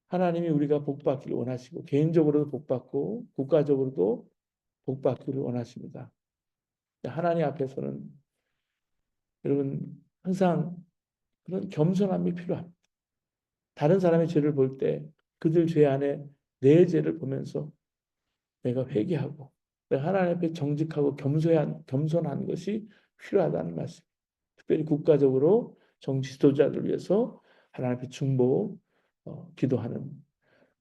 하나님이 우리가 복받기를 원하시고 개인적으로도 복받고 국가적으로도 복받기를 원하십니다. 하나님 앞에서는 여러분 항상 그런 겸손함이 필요합니다. 다른 사람의 죄를 볼 때 그들 죄 안에 내 죄를 보면서 내가 회개하고 내가 하나님 앞에 정직하고 겸손한 것이 필요하다는 말씀. 특별히 국가적으로 정치 지도자를 위해서 하나님 앞에 중보 기도하는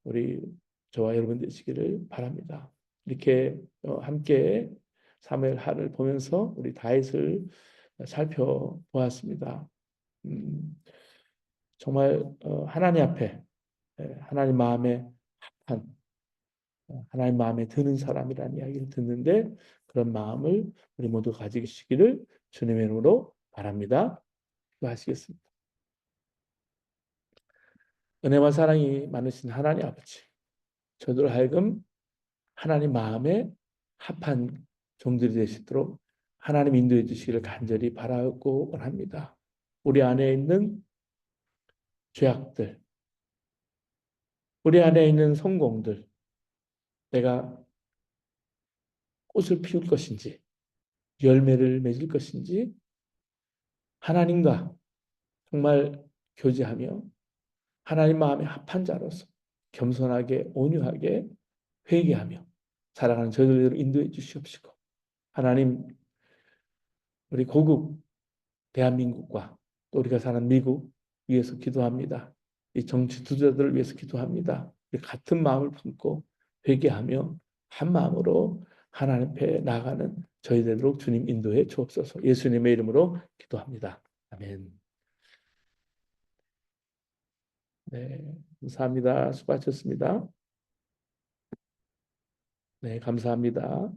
우리 저와 여러분 되시기를 바랍니다. 이렇게 함께 사무엘 하를 보면서 우리 다윗을 살펴보았습니다. 정말 하나님 앞에 하나님 마음에 합한 하나님 마음에 드는 사람이라는 이야기를 듣는데 그런 마음을 우리 모두 가지시기를 주님의 이름으로 바랍니다. 기도하시겠습니다. 은혜와 사랑이 많으신 하나님 아버지, 저들 하여금 하나님 마음에 합한 종들이 되시도록 하나님 인도해 주시기를 간절히 바라고 원합니다. 우리 안에 있는 죄악들, 우리 안에 있는 성공들, 내가 꽃을 피울 것인지, 열매를 맺을 것인지, 하나님과 정말 교제하며 하나님 마음에 합한 자로서 겸손하게 온유하게 회개하며 살아가는 저희들을 인도해 주시옵시고 하나님 우리 고국 대한민국과 또 우리가 사는 미국 위해서 기도합니다. 이 정치 투자들을 위해서 기도합니다. 같은 마음을 품고 회개하며 한 마음으로 하나님 앞에 나아가는 저희 되도록 주님 인도해 주옵소서. 예수님의 이름으로 기도합니다. 아멘. 네, 감사합니다. 수고하셨습니다. 네, 감사합니다.